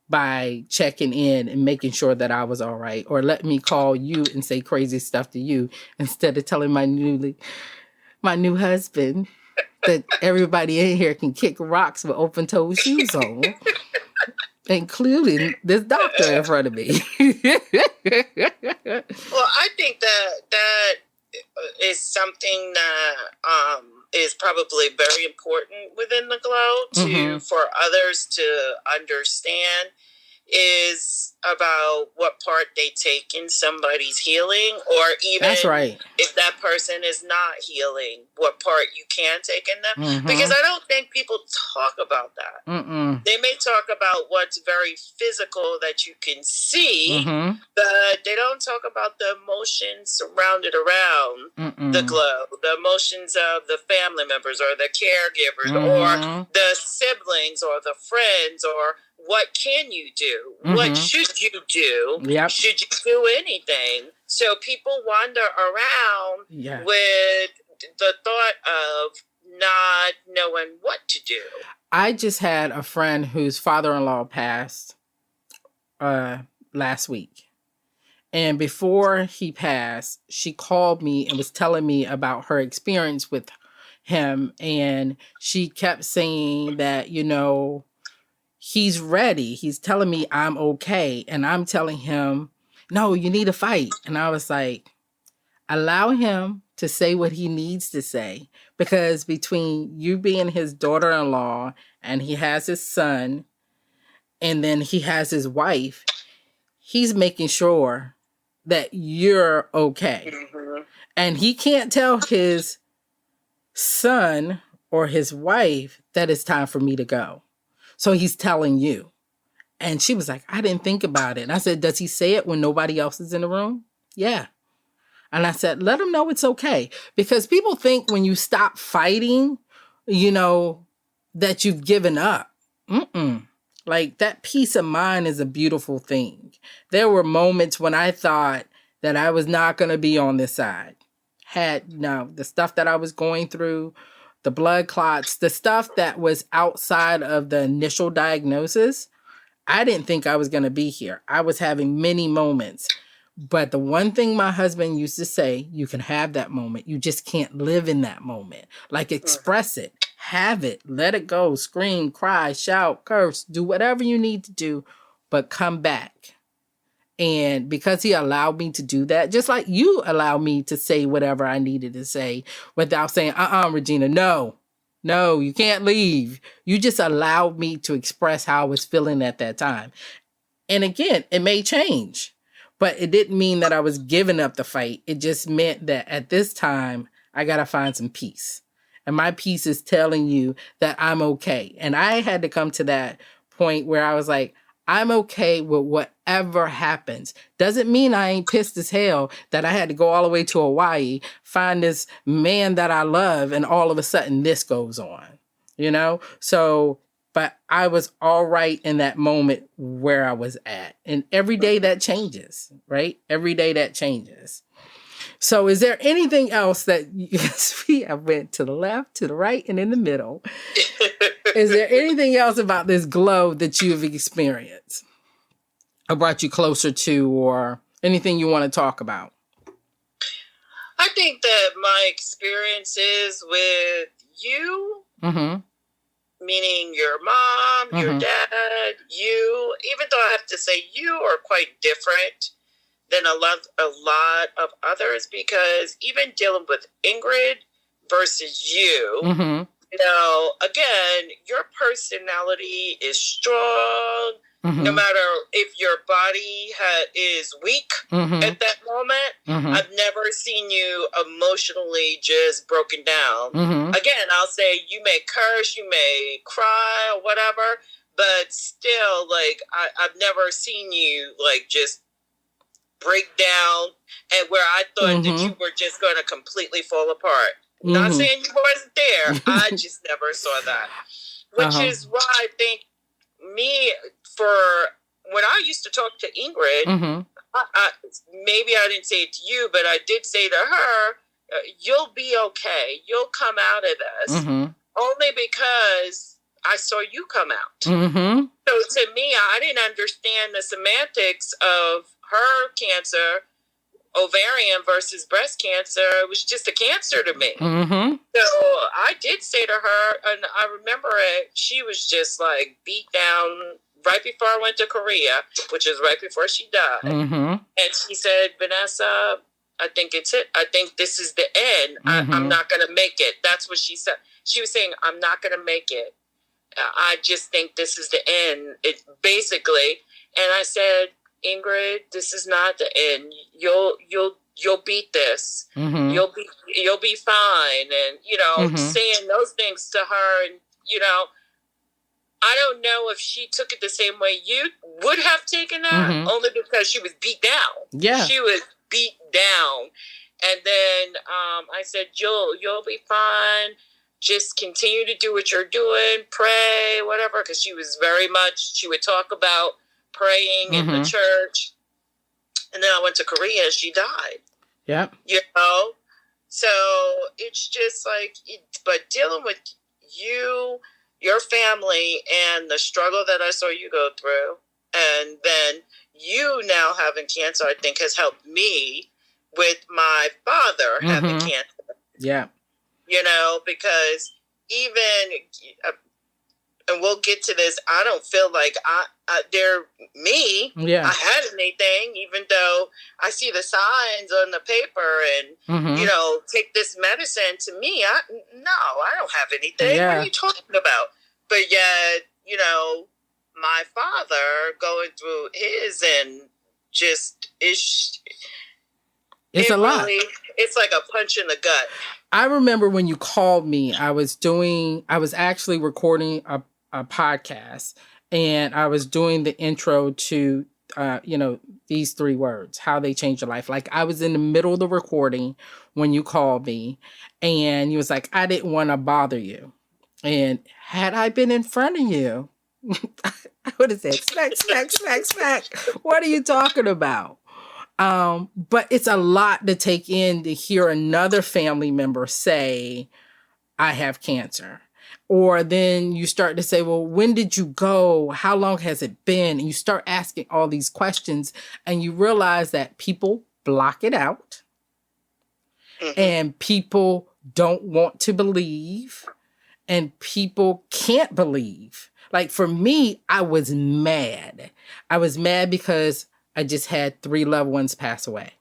by checking in and making sure that I was all right, or let me call you and say crazy stuff to you instead of telling my new husband that everybody in here can kick rocks with open-toed shoes on, including this doctor in front of me. Well, I think that is something that is probably very important within the glow for others to understand, is about what part they take in somebody's healing, or even That's right. if that person is not healing, what part you can take in them. Mm-hmm. Because I don't think people talk about that. Mm-mm. They may talk about what's very physical that you can see, Mm-hmm. but they don't talk about the emotions surrounded around Mm-mm. the glow, the emotions of the family members or the caregivers Mm-hmm. or the siblings or the friends, or what can you do? Mm-hmm. What should you do? Yep. Should you do anything? So people wander around with the thought of not knowing what to do. I just had a friend whose father-in-law passed last week. And before he passed, she called me and was telling me about her experience with him. And she kept saying that, you know, he's ready. He's telling me I'm okay. And I'm telling him, no, you need to fight. And I was like, allow him to say what he needs to say. Because between you being his daughter-in-law and he has his son and then he has his wife, he's making sure that you're okay. Mm-hmm. And he can't tell his son or his wife that it's time for me to go. So he's telling you. And she was like, I didn't think about it. And I said, does he say it when nobody else is in the room? Yeah. And I said, let him know it's okay. Because people think when you stop fighting, you know, that you've given up. Mm-mm. Like, that peace of mind is a beautiful thing. There were moments when I thought that I was not going to be on this side. The stuff that I was going through, the blood clots, the stuff that was outside of the initial diagnosis, I didn't think I was going to be here. I was having many moments. But the one thing my husband used to say, you can have that moment. You just can't live in that moment. Like, express it. Have it. Let it go. Scream, cry, shout, curse. Do whatever you need to do. But come back. And because he allowed me to do that, just like you allowed me to say whatever I needed to say without saying, Regina, no, you can't leave. You just allowed me to express how I was feeling at that time. And again, it may change, but it didn't mean that I was giving up the fight. It just meant that at this time, I got to find some peace. And my peace is telling you that I'm okay. And I had to come to that point where I was like, I'm okay with whatever happens. Doesn't mean I ain't pissed as hell that I had to go all the way to Hawaii, find this man that I love, and all of a sudden this goes on, you know? So, but I was all right in that moment where I was at. And every day that changes, right? Every day that changes. So is there anything else that I went to the left, to the right, and in the middle? Is there anything else about this glow that you've experienced or brought you closer to, or anything you want to talk about? I think that my experiences with you, meaning your mom, your dad, you, even though I have to say you are quite different than a lot of others, because even dealing with Ingrid versus you, you know, again, your personality is strong. No matter if your body is weak at that moment, I've never seen you emotionally just broken down. Again, I'll say you may curse, you may cry or whatever, but still, like, I've never seen you, like, just break down, and where I thought that you were just going to completely fall apart. Not saying you wasn't there. I just never saw that. Which is why I think when I used to talk to Ingrid, maybe I didn't say it to you, but I did say to her, you'll be okay. You'll come out of this. Only because I saw you come out. So to me, I didn't understand the semantics of her cancer, ovarian versus breast cancer. It was just a cancer to me. So I did say to her, and I remember it, she was just like beat down right before I went to Korea, which is right before she died. And she said, Vanessa, I think it's it. I think this is the end. I'm not going to make it. That's what she said. She was saying, I'm not going to make it. I just think this is the end. It basically, And I said, Ingrid, this is not the end. You'll beat this. Mm-hmm. You'll be fine. And, saying those things to her, and, I don't know if she took it the same way you would have taken that, only because she was beat down. Yeah. She was beat down. And then I said, you'll be fine. Just continue to do what you're doing, pray, whatever. Because she would talk about praying in the church. And then I went to Korea and she died. Yep. So it's just like, but dealing with you, your family, and the struggle that I saw you go through, and then you now having cancer, I think has helped me with my father having cancer. Yeah. Because even, and we'll get to this, I don't feel like they're me. Yeah. I had anything, even though I see the signs on the paper and, take this medicine. To me, I don't have anything. Yeah. What are you talking about? But yet, my father going through his and just, it's a lot. It's like a punch in the gut. I remember when you called me, I was actually recording a podcast, and I was doing the intro to, these 3 words, how they change your life. Like, I was in the middle of the recording when you called me, and you was like, I didn't want to bother you. And had I been in front of you, I would have said, smack. What are you talking about? But it's a lot to take in to hear another family member say, I have cancer. Or then you start to say, well, when did you go? How long has it been? And you start asking all these questions, and you realize that people block it out and people don't want to believe and people can't believe. Like, for me, I was mad. I was mad because I just had 3 loved ones pass away.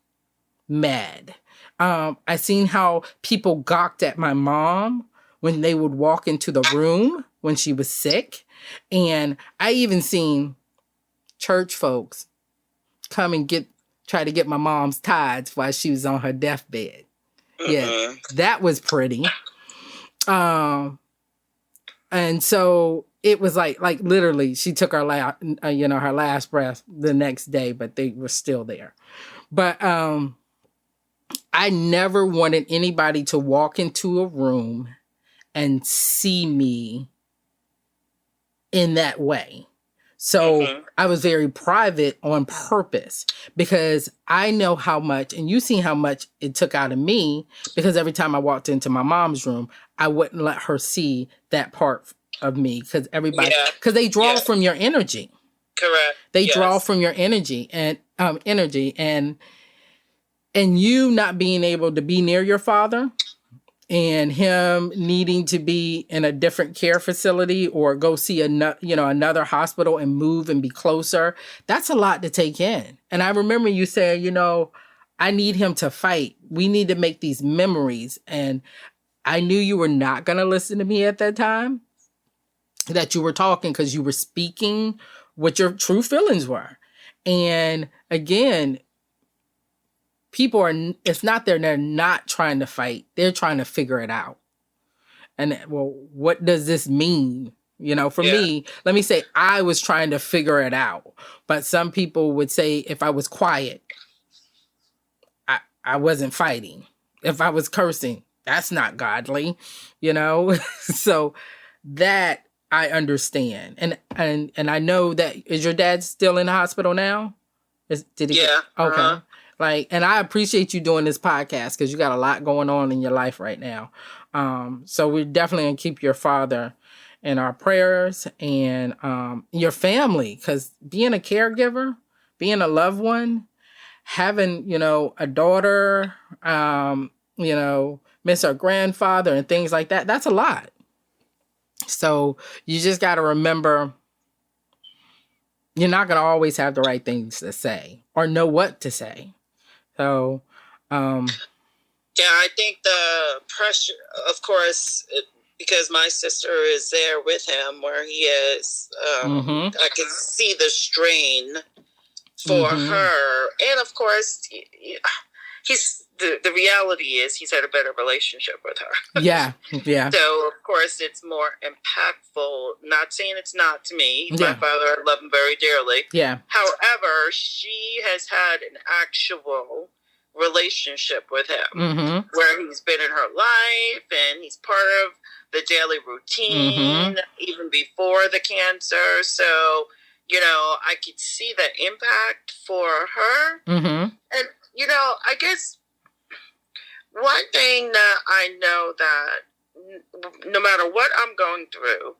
Mad. I seen how people gawked at my mom when they would walk into the room when she was sick. And I even seen church folks come and try to get my mom's tithes while she was on her deathbed. Yeah, that was pretty. And so it was like literally she took her her last breath the next day, but they were still there. But I never wanted anybody to walk into a room and see me in that way. So I was very private on purpose because I know how much, and you seen how much it took out of me, because every time I walked into my mom's room, I wouldn't let her see that part of me because because they draw from your energy. Correct. They draw from your energy and you not being able to be near your father and him needing to be in a different care facility or go see another hospital and move and be closer. That's a lot to take in. And I remember you saying, I need him to fight. We need to make these memories. And I knew you were not going to listen to me at that time, that you were talking because you were speaking what your true feelings were. And again, it's not they're not trying to fight. They're trying to figure it out. And well, what does this mean? For me, let me say I was trying to figure it out. But some people would say if I was quiet, I wasn't fighting. If I was cursing, that's not godly, So that I understand. And I know that, is your dad still in the hospital now? Did he? Yeah. Okay. And I appreciate you doing this podcast because you got a lot going on in your life right now. So we're definitely going to keep your father in our prayers and your family, because being a caregiver, being a loved one, having, a daughter, miss her grandfather and things like that, that's a lot. So you just got to remember, you're not going to always have the right things to say or know what to say. So, I think the pressure, of course, because my sister is there with him where he is. I can see the strain for her. And of course, the reality is he's had a better relationship with her. Yeah. So, of course, it's more impactful. Not saying it's not to me. My father, I love him very dearly. Yeah. However, she has had an actual relationship with him where he's been in her life and he's part of the daily routine even before the cancer. So, I could see the impact for her. And, I guess one thing that I know that no matter what I'm going through,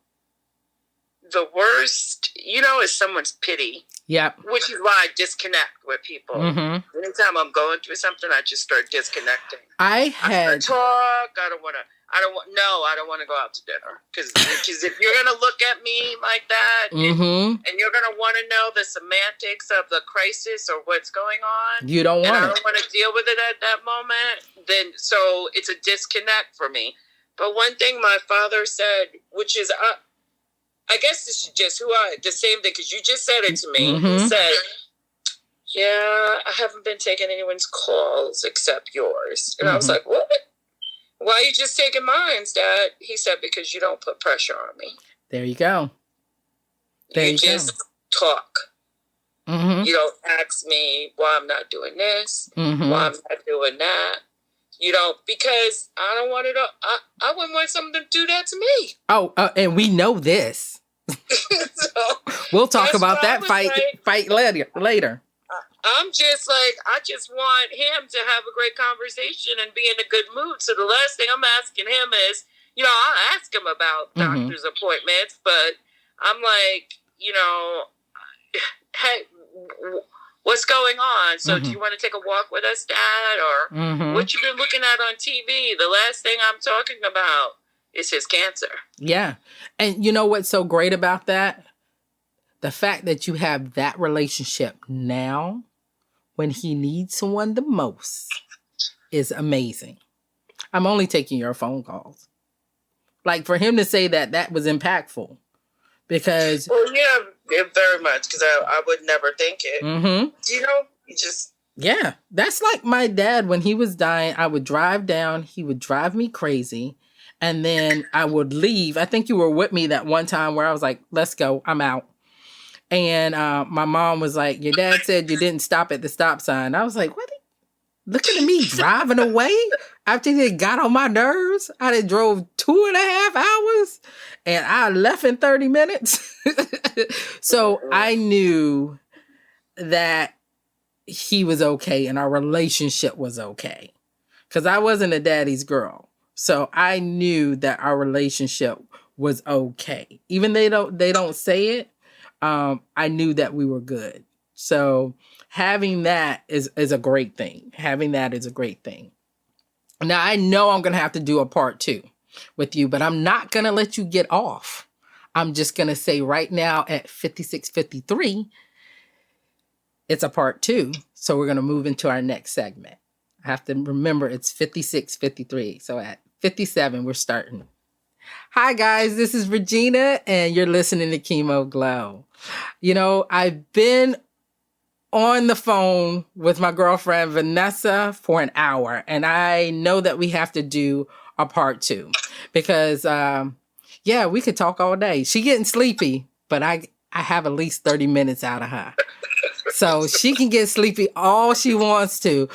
the worst, is someone's pity. Yep. Which is why I disconnect with people. Anytime I'm going through something, I just start disconnecting. I start talk. I don't want to go out to dinner because if you're gonna look at me like that and you're gonna want to know the semantics of the crisis or what's going on, you don't want it. I don't want to deal with it at that moment. Then so it's a disconnect for me. But one thing my father said, which is I guess this is just the same thing, because you just said it to me. He said, yeah, I haven't been taking anyone's calls except yours. And I was like, what? Why are you just taking mine, Dad? He said, because you don't put pressure on me. There you go. You just talk. You don't ask me why I'm not doing this, why I'm not doing that. Because I don't want it. I wouldn't want someone to do that to me. Oh, and we know this. So, we'll talk about that fight later. I'm just like, I just want him to have a great conversation and be in a good mood. So the last thing I'm asking him is, I'll ask him about doctor's appointments, but I'm like, hey, what's going on? So do you want to take a walk with us, Dad? Or what you been looking at on TV? The last thing I'm talking about is his cancer. Yeah. And you know what's so great about that? The fact that you have that relationship now when he needs someone the most is amazing. I'm only taking your phone calls. Like, for him to say that was impactful. Because... Well, yeah, very much. Because I would never think it. You just... Yeah. That's like my dad. When he was dying, I would drive down. He would drive me crazy. And then I would leave. I think you were with me that one time where I was like, let's go. I'm out. And my mom was like, your dad said you didn't stop at the stop sign. I was like, what? Looking at me driving away after they got on my nerves. I done drove 2.5 hours and I left in 30 minutes. So I knew that he was okay and our relationship was okay. Because I wasn't a daddy's girl. So I knew that our relationship was okay. Even they don't say it. I knew that we were good. So having that is a great thing. Having that is a great thing. Now, I know I'm going to have to do a part 2 with you, but I'm not going to let you get off. I'm just going to say right now at 56:53, it's a part 2. So we're going to move into our next segment. I have to remember it's 56:53. So at 57, we're starting. Hi, guys. This is Regina, and you're listening to Chemo Glow. I've been on the phone with my girlfriend, Vanessa, for an hour, and I know that we have to do a part 2 because, we could talk all day. She getting sleepy, but I have at least 30 minutes out of her. So she can get sleepy all she wants to.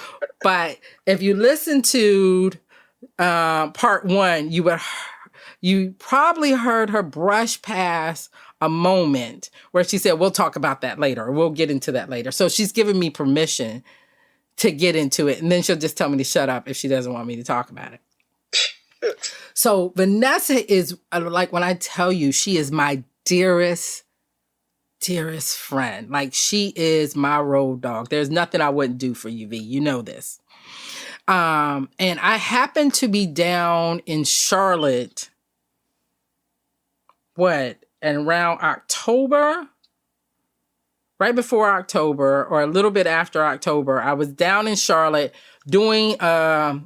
But if you listen to part 1, you probably heard her brush past a moment where she said, we'll talk about that later, or we'll get into that later. So she's giving me permission to get into it. And then she'll just tell me to shut up if she doesn't want me to talk about it. So Vanessa is, like, when I tell you, she is my dearest friend. Like, she is my road dog. There's nothing I wouldn't do for you, V. You know this. And I happened to be down in Charlotte, and around October, right before October, or a little bit after October, I was down in Charlotte doing a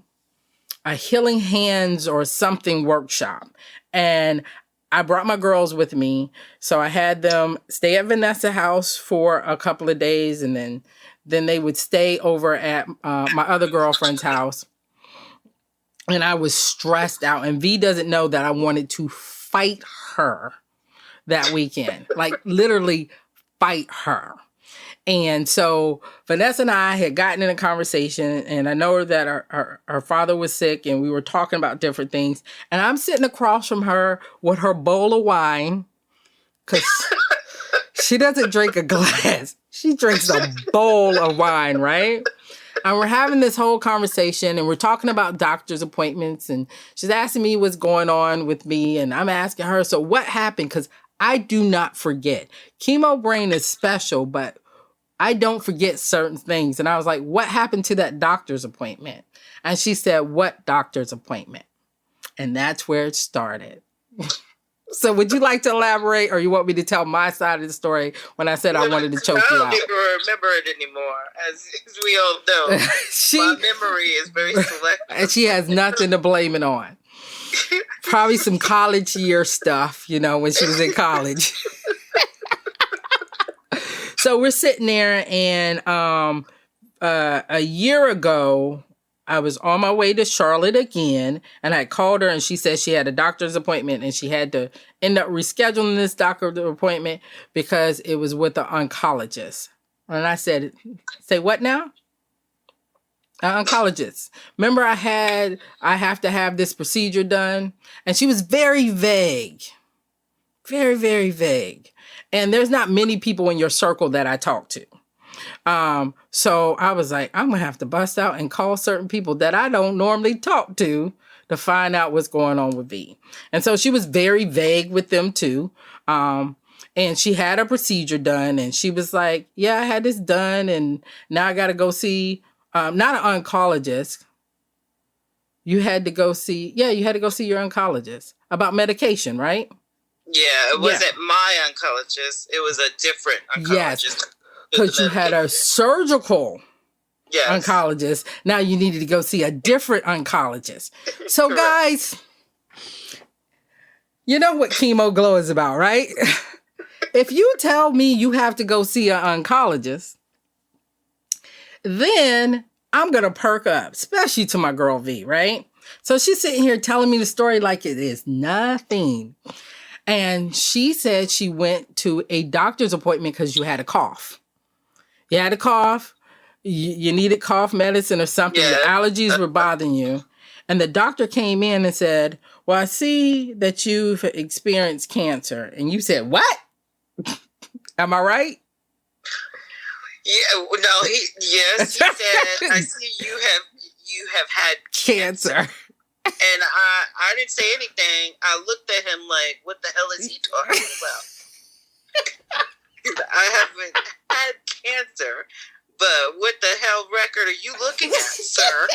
Healing Hands or something workshop. And I brought my girls with me. So I had them stay at Vanessa's house for a couple of days. And then they would stay over at my other girlfriend's house. And I was stressed out. And V doesn't know that I wanted to fight her that weekend. Like literally fight her. And so Vanessa and I had gotten in a conversation, and I know that her father was sick, and we were talking about different things. And I'm sitting across from her with her bowl of wine, because she doesn't drink a glass. She drinks a bowl of wine, right? And we're having this whole conversation, and we're talking about doctor's appointments, and she's asking me what's going on with me, and I'm asking her, so what happened? Because I do not forget. Chemo brain is special, but I don't forget certain things. And I was like, what happened to that doctor's appointment? And she said, what doctor's appointment? And that's where it started. So would you like to elaborate, or you want me to tell my side of the story when I said I wanted to choke you out? I don't even remember it anymore, as we all know. My memory is very selective. And she has nothing to blame it on. Probably some college year stuff, when she was in college. So we're sitting there, and a year ago, I was on my way to Charlotte again, and I called her, and she said she had a doctor's appointment, and she had to end up rescheduling this doctor's appointment because it was with an oncologist. And I said, say what now? An oncologist. Remember I have to have this procedure done? And she was very vague. Very, very vague. And there's not many people in your circle that I talk to. So I was like, I'm going to have to bust out and call certain people that I don't normally talk to find out what's going on with V. And so she was very vague with them too. And she had a procedure done, and she was like, yeah, I had this done, and now I got to go see, not an oncologist. You had to go see your oncologist about medication, right? Yeah, it wasn't my oncologist. It was a different oncologist. Yes, because you had a surgical oncologist. Now you needed to go see a different oncologist. So guys, you know what chemo glow is about, right? If you tell me you have to go see an oncologist, then I'm going to perk up, especially to my girl V, right? So she's sitting here telling me the story like it is nothing. And she said she went to a doctor's appointment because you had a cough. You had a cough. You needed cough medicine or something. Yeah. Your allergies were bothering you. And the doctor came in and said, well, I see that you've experienced cancer. And you said, what? Am I right? Yeah, no, he said, I see you have had cancer. And I didn't say anything. I looked at him like, what the hell is he talking about? I haven't had cancer, but what the hell record are you looking at, sir?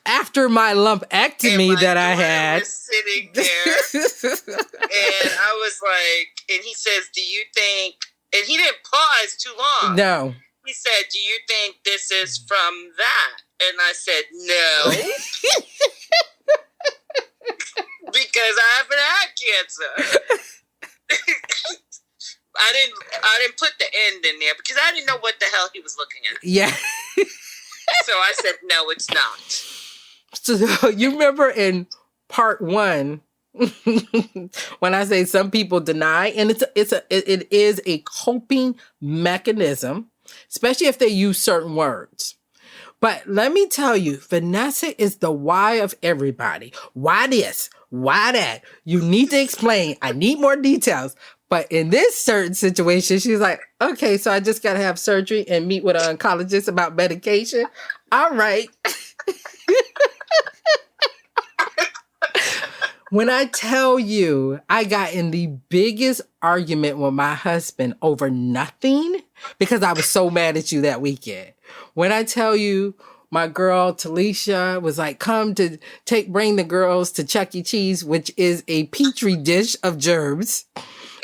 After my lumpectomy that I had. Was sitting there, and I was like, and he says, do you think, and he didn't pause too long. No. He said, do you think this is from that? And I said, no. Because I haven't had cancer. I didn't put the end in there because I didn't know what the hell he was looking at. Yeah. So I said, no, it's not. So you remember in part 1, when I say some people deny, and it is a coping mechanism, especially if they use certain words. But let me tell you, Vanessa is the why of everybody. Why this? Why that? You need to explain. I need more details. But in this certain situation, she's like, okay, so I just got to have surgery and meet with an oncologist about medication. All right. When I tell you, I got in the biggest argument with my husband over nothing because I was so mad at you that weekend. When I tell you, my girl Talisha was like, come to bring the girls to Chuck E. Cheese, which is a petri dish of germs.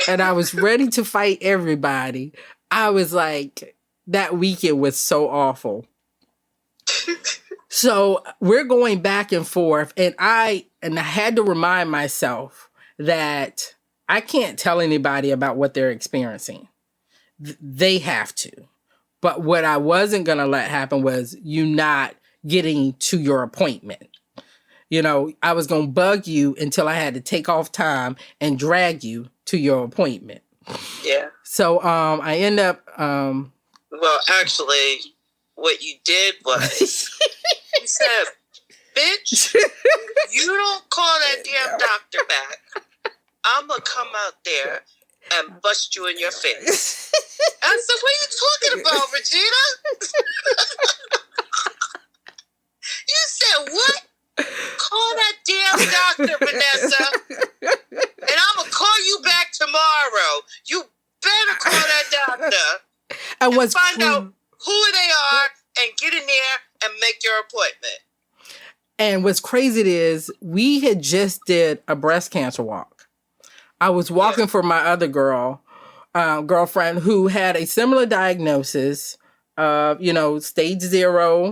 And I was ready to fight everybody. I was like, that weekend was so awful. So we're going back and forth, and I had to remind myself that I can't tell anybody about what they're experiencing. They have to. But what I wasn't going to let happen was you not getting to your appointment. You know, I was going to bug you until I had to take off time and drag you to your appointment. Yeah. So I end up... well, actually, what you did was you said, bitch, you don't call that damn doctor back. I'm going to come out there and bust you in your face. I said, what are you talking about, Regina? You said, what? Call that damn doctor, Vanessa. And I'm going to call you back tomorrow. You better call that doctor and find out who they are and get in there and make your appointment. And what's crazy is we had just did a breast cancer walk. I was walking for my other girlfriend who had a similar diagnosis of, stage 0.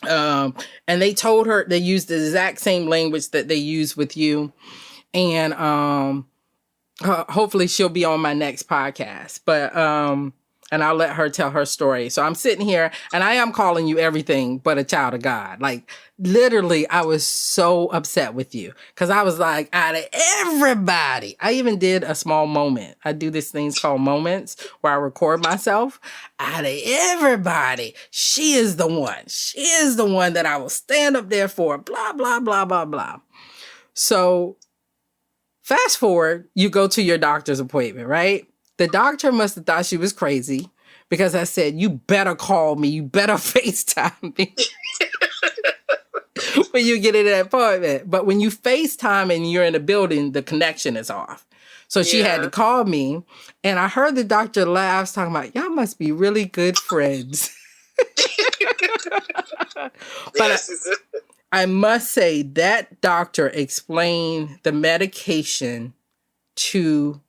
And they told her, they used the exact same language that they use with you. And hopefully she'll be on my next podcast. But and I'll let her tell her story. So I'm sitting here and I am calling you everything but a child of God. Like, literally, I was so upset with you because I was like, out of everybody, I even did a small moment. I do these things called moments where I record myself. Out of everybody, she is the one. She is the one that I will stand up there for, blah, blah, blah, blah, blah. So fast forward, you go to your doctor's appointment, right? The doctor must have thought she was crazy because I said, you better call me. You better FaceTime me when you get in that appointment. But when you FaceTime and you're in the building, the connection is off. So she had to call me. And I heard the doctor laugh, talking about, y'all must be really good friends. But I must say that doctor explained the medication to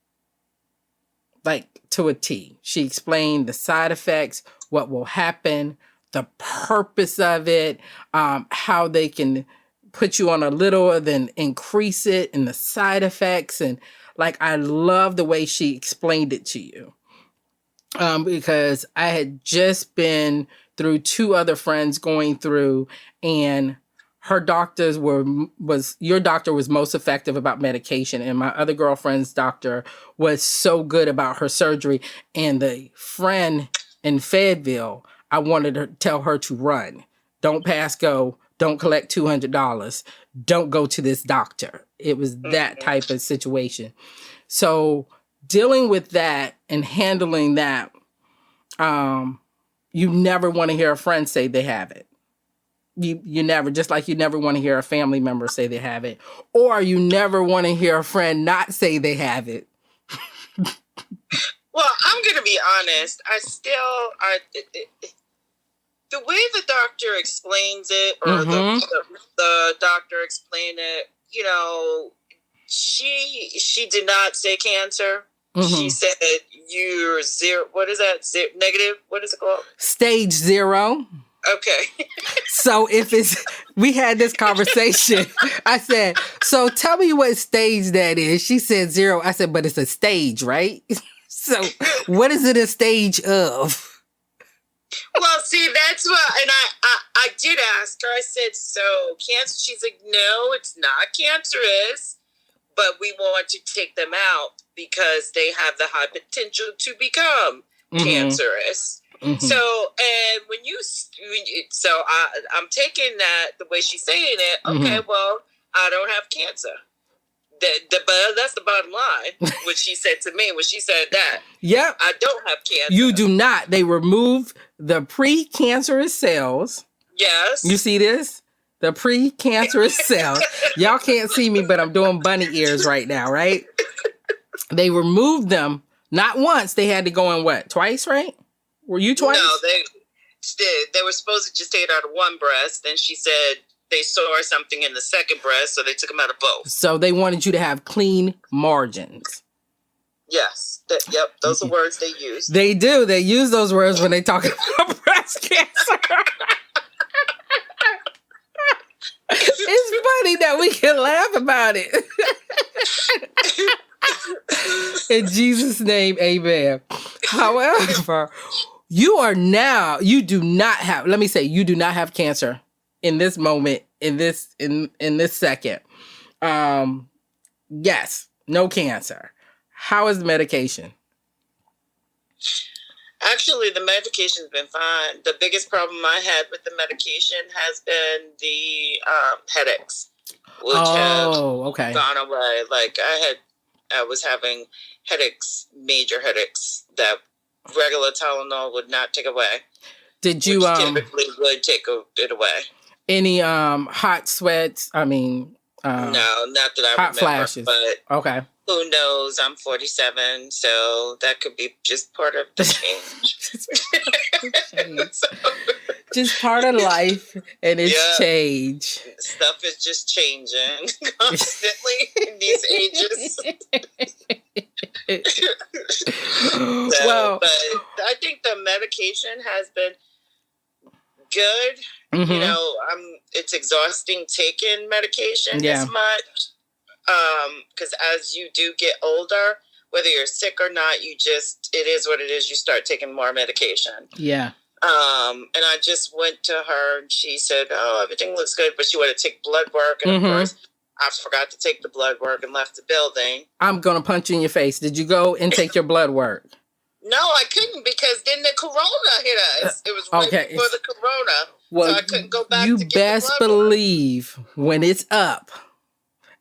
a T. She explained the side effects, what will happen, the purpose of it, how they can put you on a little and then increase it, and the side effects. And I love the way she explained it to you. Because I had just been through 2 other friends going through, and her doctors your doctor was most effective about medication, and my other girlfriend's doctor was so good about her surgery. And the friend in Fayetteville, I wanted to tell her to run. Don't pass go. Don't collect $200. Don't go to this doctor. It was that type of situation. So dealing with that and handling that, you never want to hear a friend say they have it. You never, just like you never want to hear a family member say they have it, or you never want to hear a friend not say they have it. Well, I'm going to be honest. The way the doctor explains it, or the doctor explained it, she did not say cancer. She said you're 0. What is that? Negative? What is it called? Stage 0. Okay. So we had this conversation. I said, so tell me what stage that is. She said 0. I said, but it's a stage, right? So what is it a stage of? Well, see, that's what, and I did ask her. I said, so cancer? She's like, no, it's not cancerous, but we want to take them out because they have the high potential to become cancerous. Mm-hmm. So, and I'm taking that the way she's saying it. Okay, well, I don't have cancer. That's the bottom line. What she said to me when she said that. Yep. I don't have cancer. You do not. They remove the pre-cancerous cells. Yes. You see this? The pre-cancerous cells. Y'all can't see me, but I'm doing bunny ears right now, right? They removed them. Not once. They had to go in what? Twice, right? Were you twice? No, they were supposed to just take it out of one breast. Then she said they saw something in the second breast, so they took them out of both. So they wanted you to have clean margins. Yes. Yep. Those are words they use. They do. They use those words when they talk about breast cancer. that we can laugh about it. In Jesus' name, amen. However, you do not have, let me say, you do not have cancer in this moment, in this second. Yes, no cancer. How is the medication? Actually, the medication's been fine. The biggest problem I had with the medication has been the headaches, which have gone away. Like I was having headaches, major headaches that regular Tylenol would not take away. Did you typically would take it away? Any hot sweats? I mean, no, not that I hot remember. Flashes. But okay. Who knows? I'm 47, so that could be just part of the change. Just part of life, and it's change. Stuff is just changing constantly in these ages. But I think the medication has been good. Mm-hmm. You know, it's exhausting taking medication this much. Because as you do get older, whether you're sick or not, it is what it is. You start taking more medication. Yeah. And I just went to her and she said, "Oh, everything looks good," but she wanted to take blood work. And of course, I forgot to take the blood work and left the building. I'm going to punch you in your face. Did you go and take your blood work? No, I couldn't because then the corona hit us. It was right before the corona. Well, so I couldn't go back to get the blood work. You best believe when it's up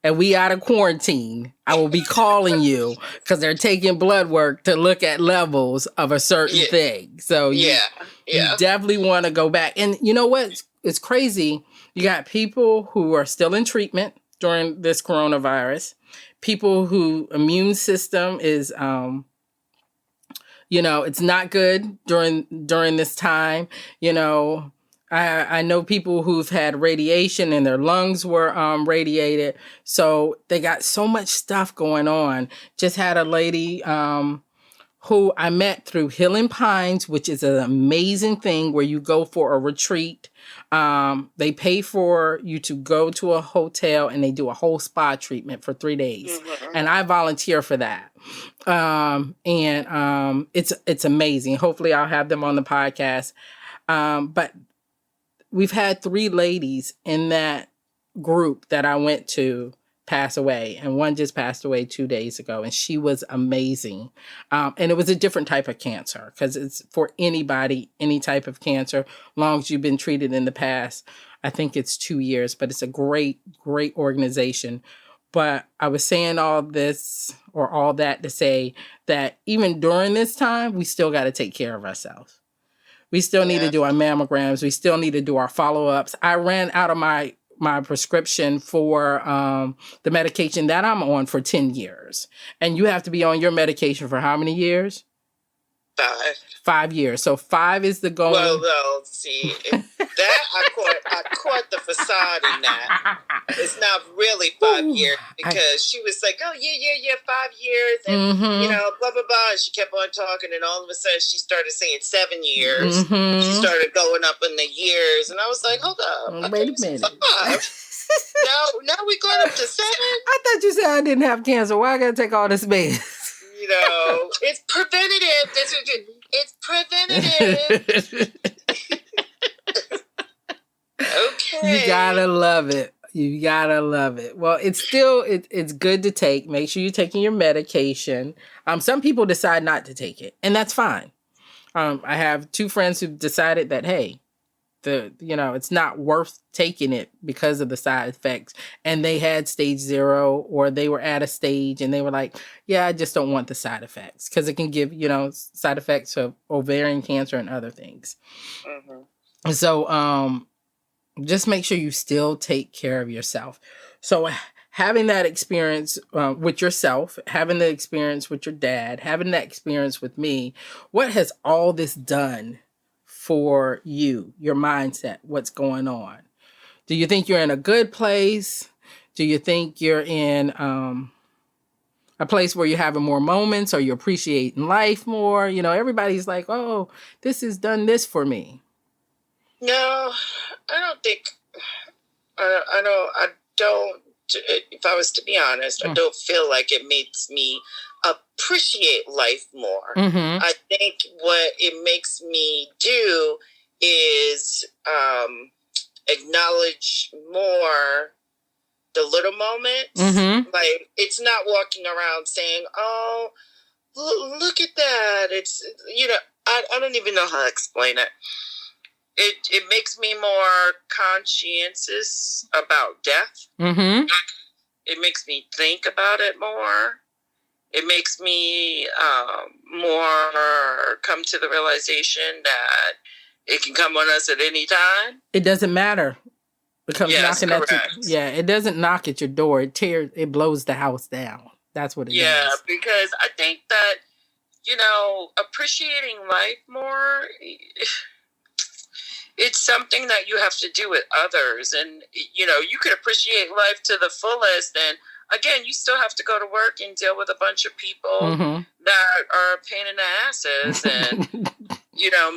and we out of quarantine, I will be calling you because they're taking blood work to look at levels of a certain thing. So you definitely want to go back. And you know what? It's crazy. You got people who are still in treatment during this coronavirus, people who immune system is, it's not good during this time. I know people who've had radiation and their lungs were radiated. So they got so much stuff going on. Just had a lady who I met through Healing Pines, which is an amazing thing where you go for a retreat. They pay for you to go to a hotel and they do a whole spa treatment for 3 days. Mm-hmm. And I volunteer for that. It's amazing. Hopefully I'll have them on the podcast. But we've had 3 ladies in that group that I went to pass away. And one just passed away 2 days ago. And she was amazing. And it was a different type of cancer because it's for anybody, any type of cancer, as long as you've been treated in the past. I think it's 2 years, but it's a great, great organization. But I was saying all this or all that to say that even during this time, we still got to take care of ourselves. We still need to do our mammograms. We still need to do our follow-ups. I ran out of my prescription for the medication that I'm on for 10 years. And you have to be on your medication for how many years? 5. 5 years. So 5 is the goal. Well, see, that I caught the facade in that. It's not really 5 years because she was like, "Oh, yeah, 5 years," and blah blah blah. And she kept on talking, and all of a sudden she started saying 7 years. Mm-hmm. She started going up in the years, and I was like, "Hold up, wait a minute." 5. now we going up to 7. I thought you said I didn't have cancer. Why I gotta take all this meds? It's preventative. It's preventative. Okay. You gotta love it. You gotta love it. Well, it's still, it's good to take. Make sure you're taking your medication. Some people decide not to take it, and that's fine. I have 2 friends who've decided that, hey, it's not worth taking it because of the side effects. And they had stage 0 or they were at a stage and they were like, yeah, I just don't want the side effects because it can give, side effects of ovarian cancer and other things. Mm-hmm. So, just make sure you still take care of yourself. So having that experience with yourself, having the experience with your dad, having that experience with me, what has all this done for you, your mindset, what's going on? Do you think you're in a good place? Do you think you're in a place where you're having more moments or you're appreciating life more? Everybody's like, oh, this has done this for me. No, I don't think, I don't, if I was to be honest, I don't feel like it makes me appreciate life more. Mm-hmm. I think what it makes me do is acknowledge more the little moments. Mm-hmm. Like, it's not walking around saying, oh, look at that. It's, I don't even know how to explain it. It makes me more conscientious about death. Mm-hmm. It makes me think about it more. It makes me more come to the realization that it can come on us at any time. It doesn't matter. It comes knocking correct. at your, it doesn't knock at your door. It blows the house down. That's what it does. Yeah, because I think that, appreciating life more, it's something that you have to do with others. And, you could appreciate life to the fullest. And again, you still have to go to work and deal with a bunch of people that are a pain in the asses and,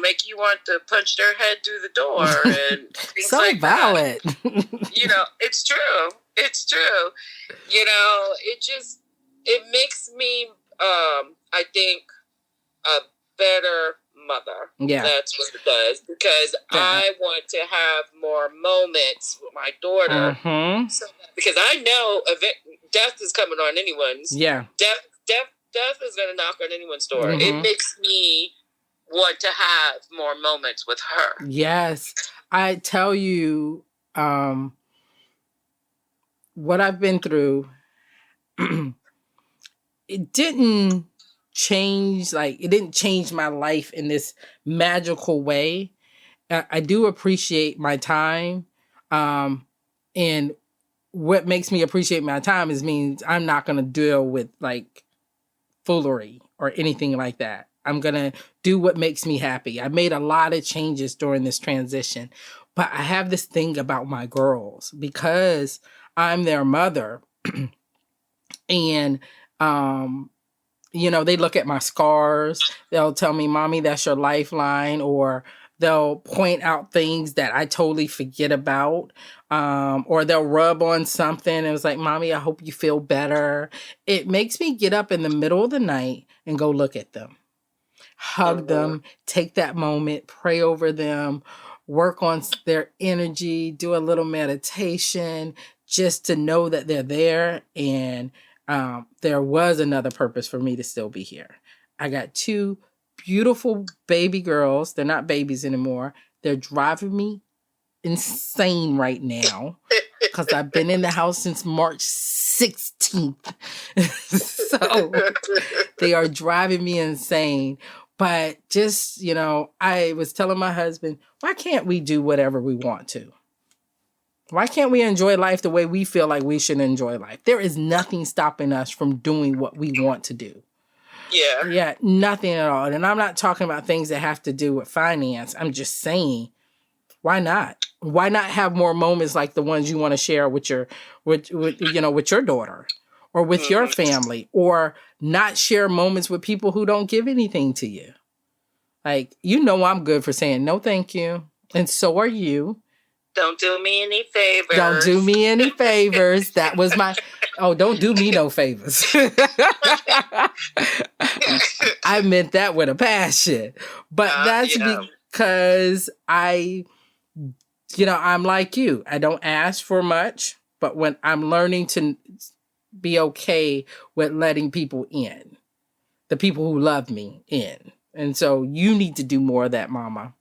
make you want to punch their head through the door and things so like valid. that. It's true. It's true. It makes me, I think, a better mother. Yeah. That's what it does. Because I want to have more moments with my daughter. Mm-hmm. Because I know death is coming on anyone's. Yeah. Death is going to knock on anyone's door. Mm-hmm. It makes me want to have more moments with her. Yes. I tell you, what I've been through, it didn't change my life in this magical way. I do appreciate my time. And what makes me appreciate my time means I'm not going to deal with like foolery or anything like that. I'm going to do what makes me happy. I made a lot of changes during this transition, but I have this thing about my girls because I'm their mother and, they look at my scars. They'll tell me, Mommy, that's your lifeline, or they'll point out things that I totally forget about, or they'll rub on something and it's like, Mommy, I hope you feel better. It makes me get up in the middle of the night and go look at them, hug them, take that moment, pray over them, work on their energy, do a little meditation, just to know that they're there and there was another purpose for me to still be here. I got 2 beautiful baby girls. They're not babies anymore. They're driving me insane right now because I've been in the house since March 16th. So they are driving me insane. But just, I was telling my husband, why can't we do whatever we want to? Why can't we enjoy life the way we feel like we should enjoy life? There is nothing stopping us from doing what we want to do. Yeah. Yeah, nothing at all. And I'm not talking about things that have to do with finance. I'm just saying, why not? Why not have more moments like the ones you want to share with your daughter or with your family, or not share moments with people who don't give anything to you? Like, I'm good for saying no, thank you. And so are you. Don't do me any favors. Don't do me any favors. That was my... Oh, don't do me no favors. I meant that with a passion. But that's because I'm like you. I don't ask for much, but when I'm learning to be okay with letting people in, the people who love me in. And so you need to do more of that, Mama.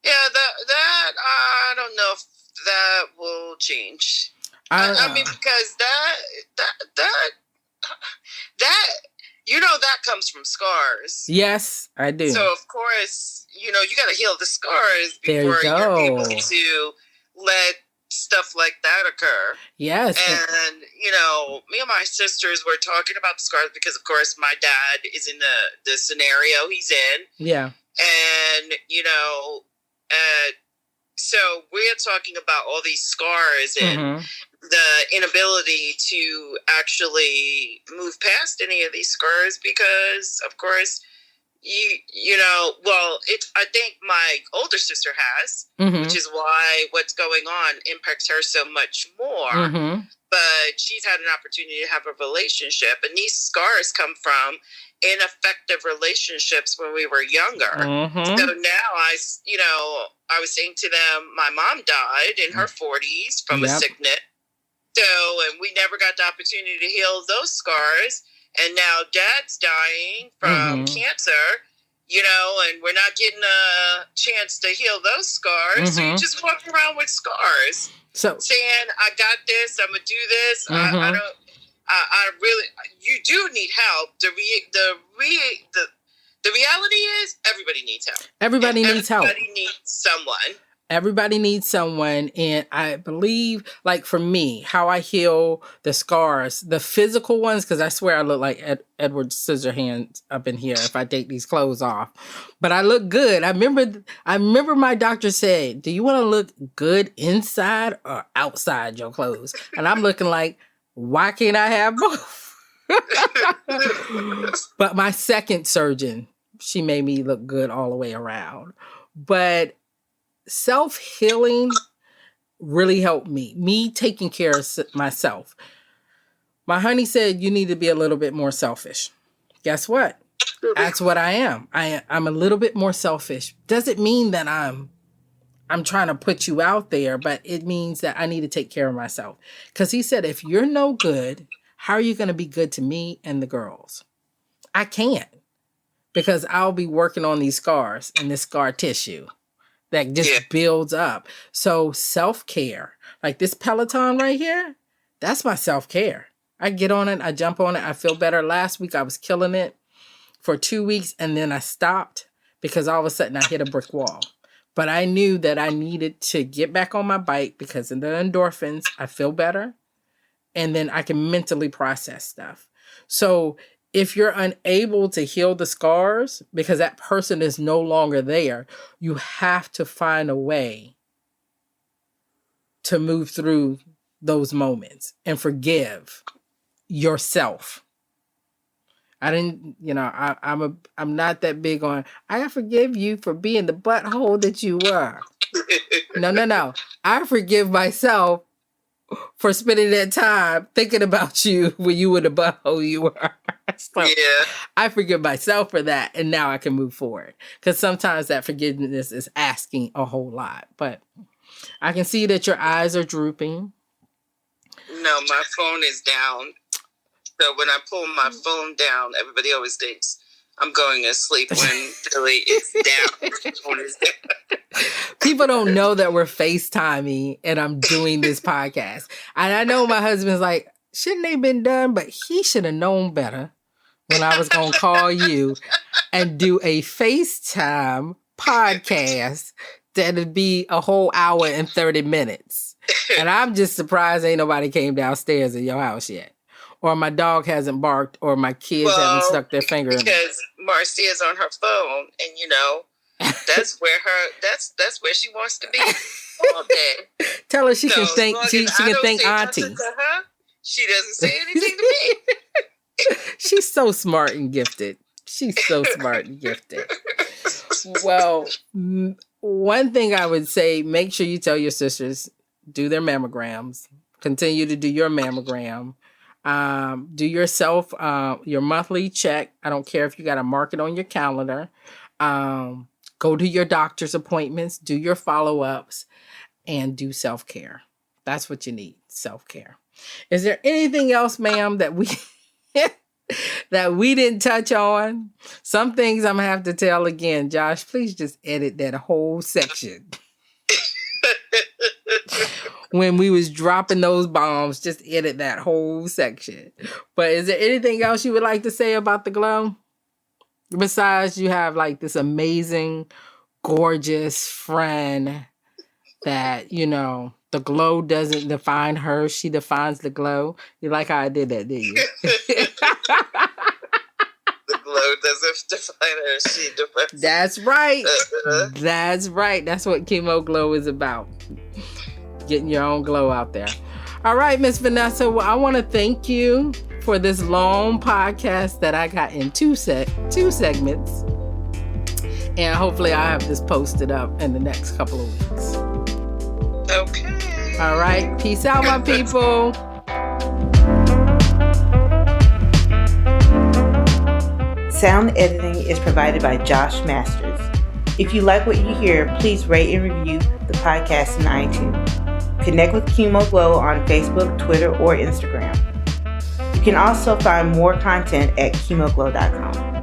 Yeah, that I don't know if that will change. I mean, because that comes from scars. Yes, I do. So of course, you got to heal the scars before you're able to let stuff like that occur. Yes. And me and my sisters were talking about the scars because, of course, my dad is in the scenario he's in. Yeah. And so we're talking about all these scars and the inability to actually move past any of these scars because, of course, I think my older sister has, which is why what's going on impacts her so much more. But she's had an opportunity to have a relationship, and these scars come from ineffective relationships when we were younger. So now I was saying to them, my mom died in her 40s from a sickness. So, and we never got the opportunity to heal those scars. And now dad's dying from cancer, and we're not getting a chance to heal those scars. So you just walk around with scars. So saying, I got this, I'm going to do this. I really, you do need help. The reality is everybody needs help. Everybody needs someone. Everybody needs someone. And I believe, like for me, how I heal the scars, the physical ones, because I swear I look like Edward Scissorhands up in here if I take these clothes off. But I look good. I remember my doctor said, do you want to look good inside or outside your clothes? And I'm looking like, why can't I have both? But my second surgeon, she made me look good all the way around. But self-healing really helped me. Me taking care of myself. My honey said, you need to be a little bit more selfish. Guess what? That's what I am. I'm a little bit more selfish. Doesn't mean that I'm trying to put you out there, but it means that I need to take care of myself. Because he said, if you're no good, how are you going to be good to me and the girls? I can't. Because I'll be working on these scars and this scar tissue that just builds up. So self-care, like this Peloton right here, that's my self-care. I get on it, I jump on it, I feel better. Last week I was killing it for 2 weeks and then I stopped because all of a sudden I hit a brick wall. But I knew that I needed to get back on my bike because of the endorphins, I feel better. And then I can mentally process stuff. So if you're unable to heal the scars because that person is no longer there, you have to find a way to move through those moments and forgive yourself. I'm not that big on, I forgive you for being the butthole that you were. No. I forgive myself for spending that time thinking about you when you were the butthole you were. So I forgive myself for that, and now I can move forward. Because sometimes that forgiveness is asking a whole lot. But I can see that your eyes are drooping. No, my phone is down. So when I pull my phone down, everybody always thinks I'm going to sleep when really it's down. The phone is down. People don't know that we're FaceTiming and I'm doing this podcast. And I know my husband's like, shouldn't they been done? But he should have known better when I was going to call you and do a FaceTime podcast that'd be a whole hour and 30 minutes. And I'm just surprised ain't nobody came downstairs in your house yet. Or my dog hasn't barked or my kids haven't stuck their finger in it. Because Marcia's on her phone and that's where she wants to be all day. Tell her she can thank Auntie. She doesn't say anything to me. She's so smart and gifted. Well, one thing I would say, make sure you tell your sisters, do their mammograms. Continue to do your mammogram. Do yourself your monthly check. I don't care if you got to mark it on your calendar. Go to your doctor's appointments, do your follow-ups, and do self-care. That's what you need, self-care. Is there anything else, ma'am, that we didn't touch on? Some things I'm going to have to tell again. Josh, please just edit that whole section. When we was dropping those bombs, just edit that whole section. But is there anything else you would like to say about the glow? Besides, you have like this amazing, gorgeous friend that, the glow doesn't define her. She defines the glow. You like how I did that, didn't you? The glow doesn't define her. She defines. That's right. That's right. That's what Chemo Glow is about. Getting your own glow out there. All right, Miss Vanessa. Well, I want to thank you for this long podcast that I got in two segments. And hopefully I'll have this posted up in the next couple of weeks. Okay. All right. Peace out, my people. Sound editing is provided by Josh Masters. If you like what you hear, please rate and review the podcast in iTunes. Connect with Chemo Glow on Facebook, Twitter, or Instagram. You can also find more content at chemoglow.com.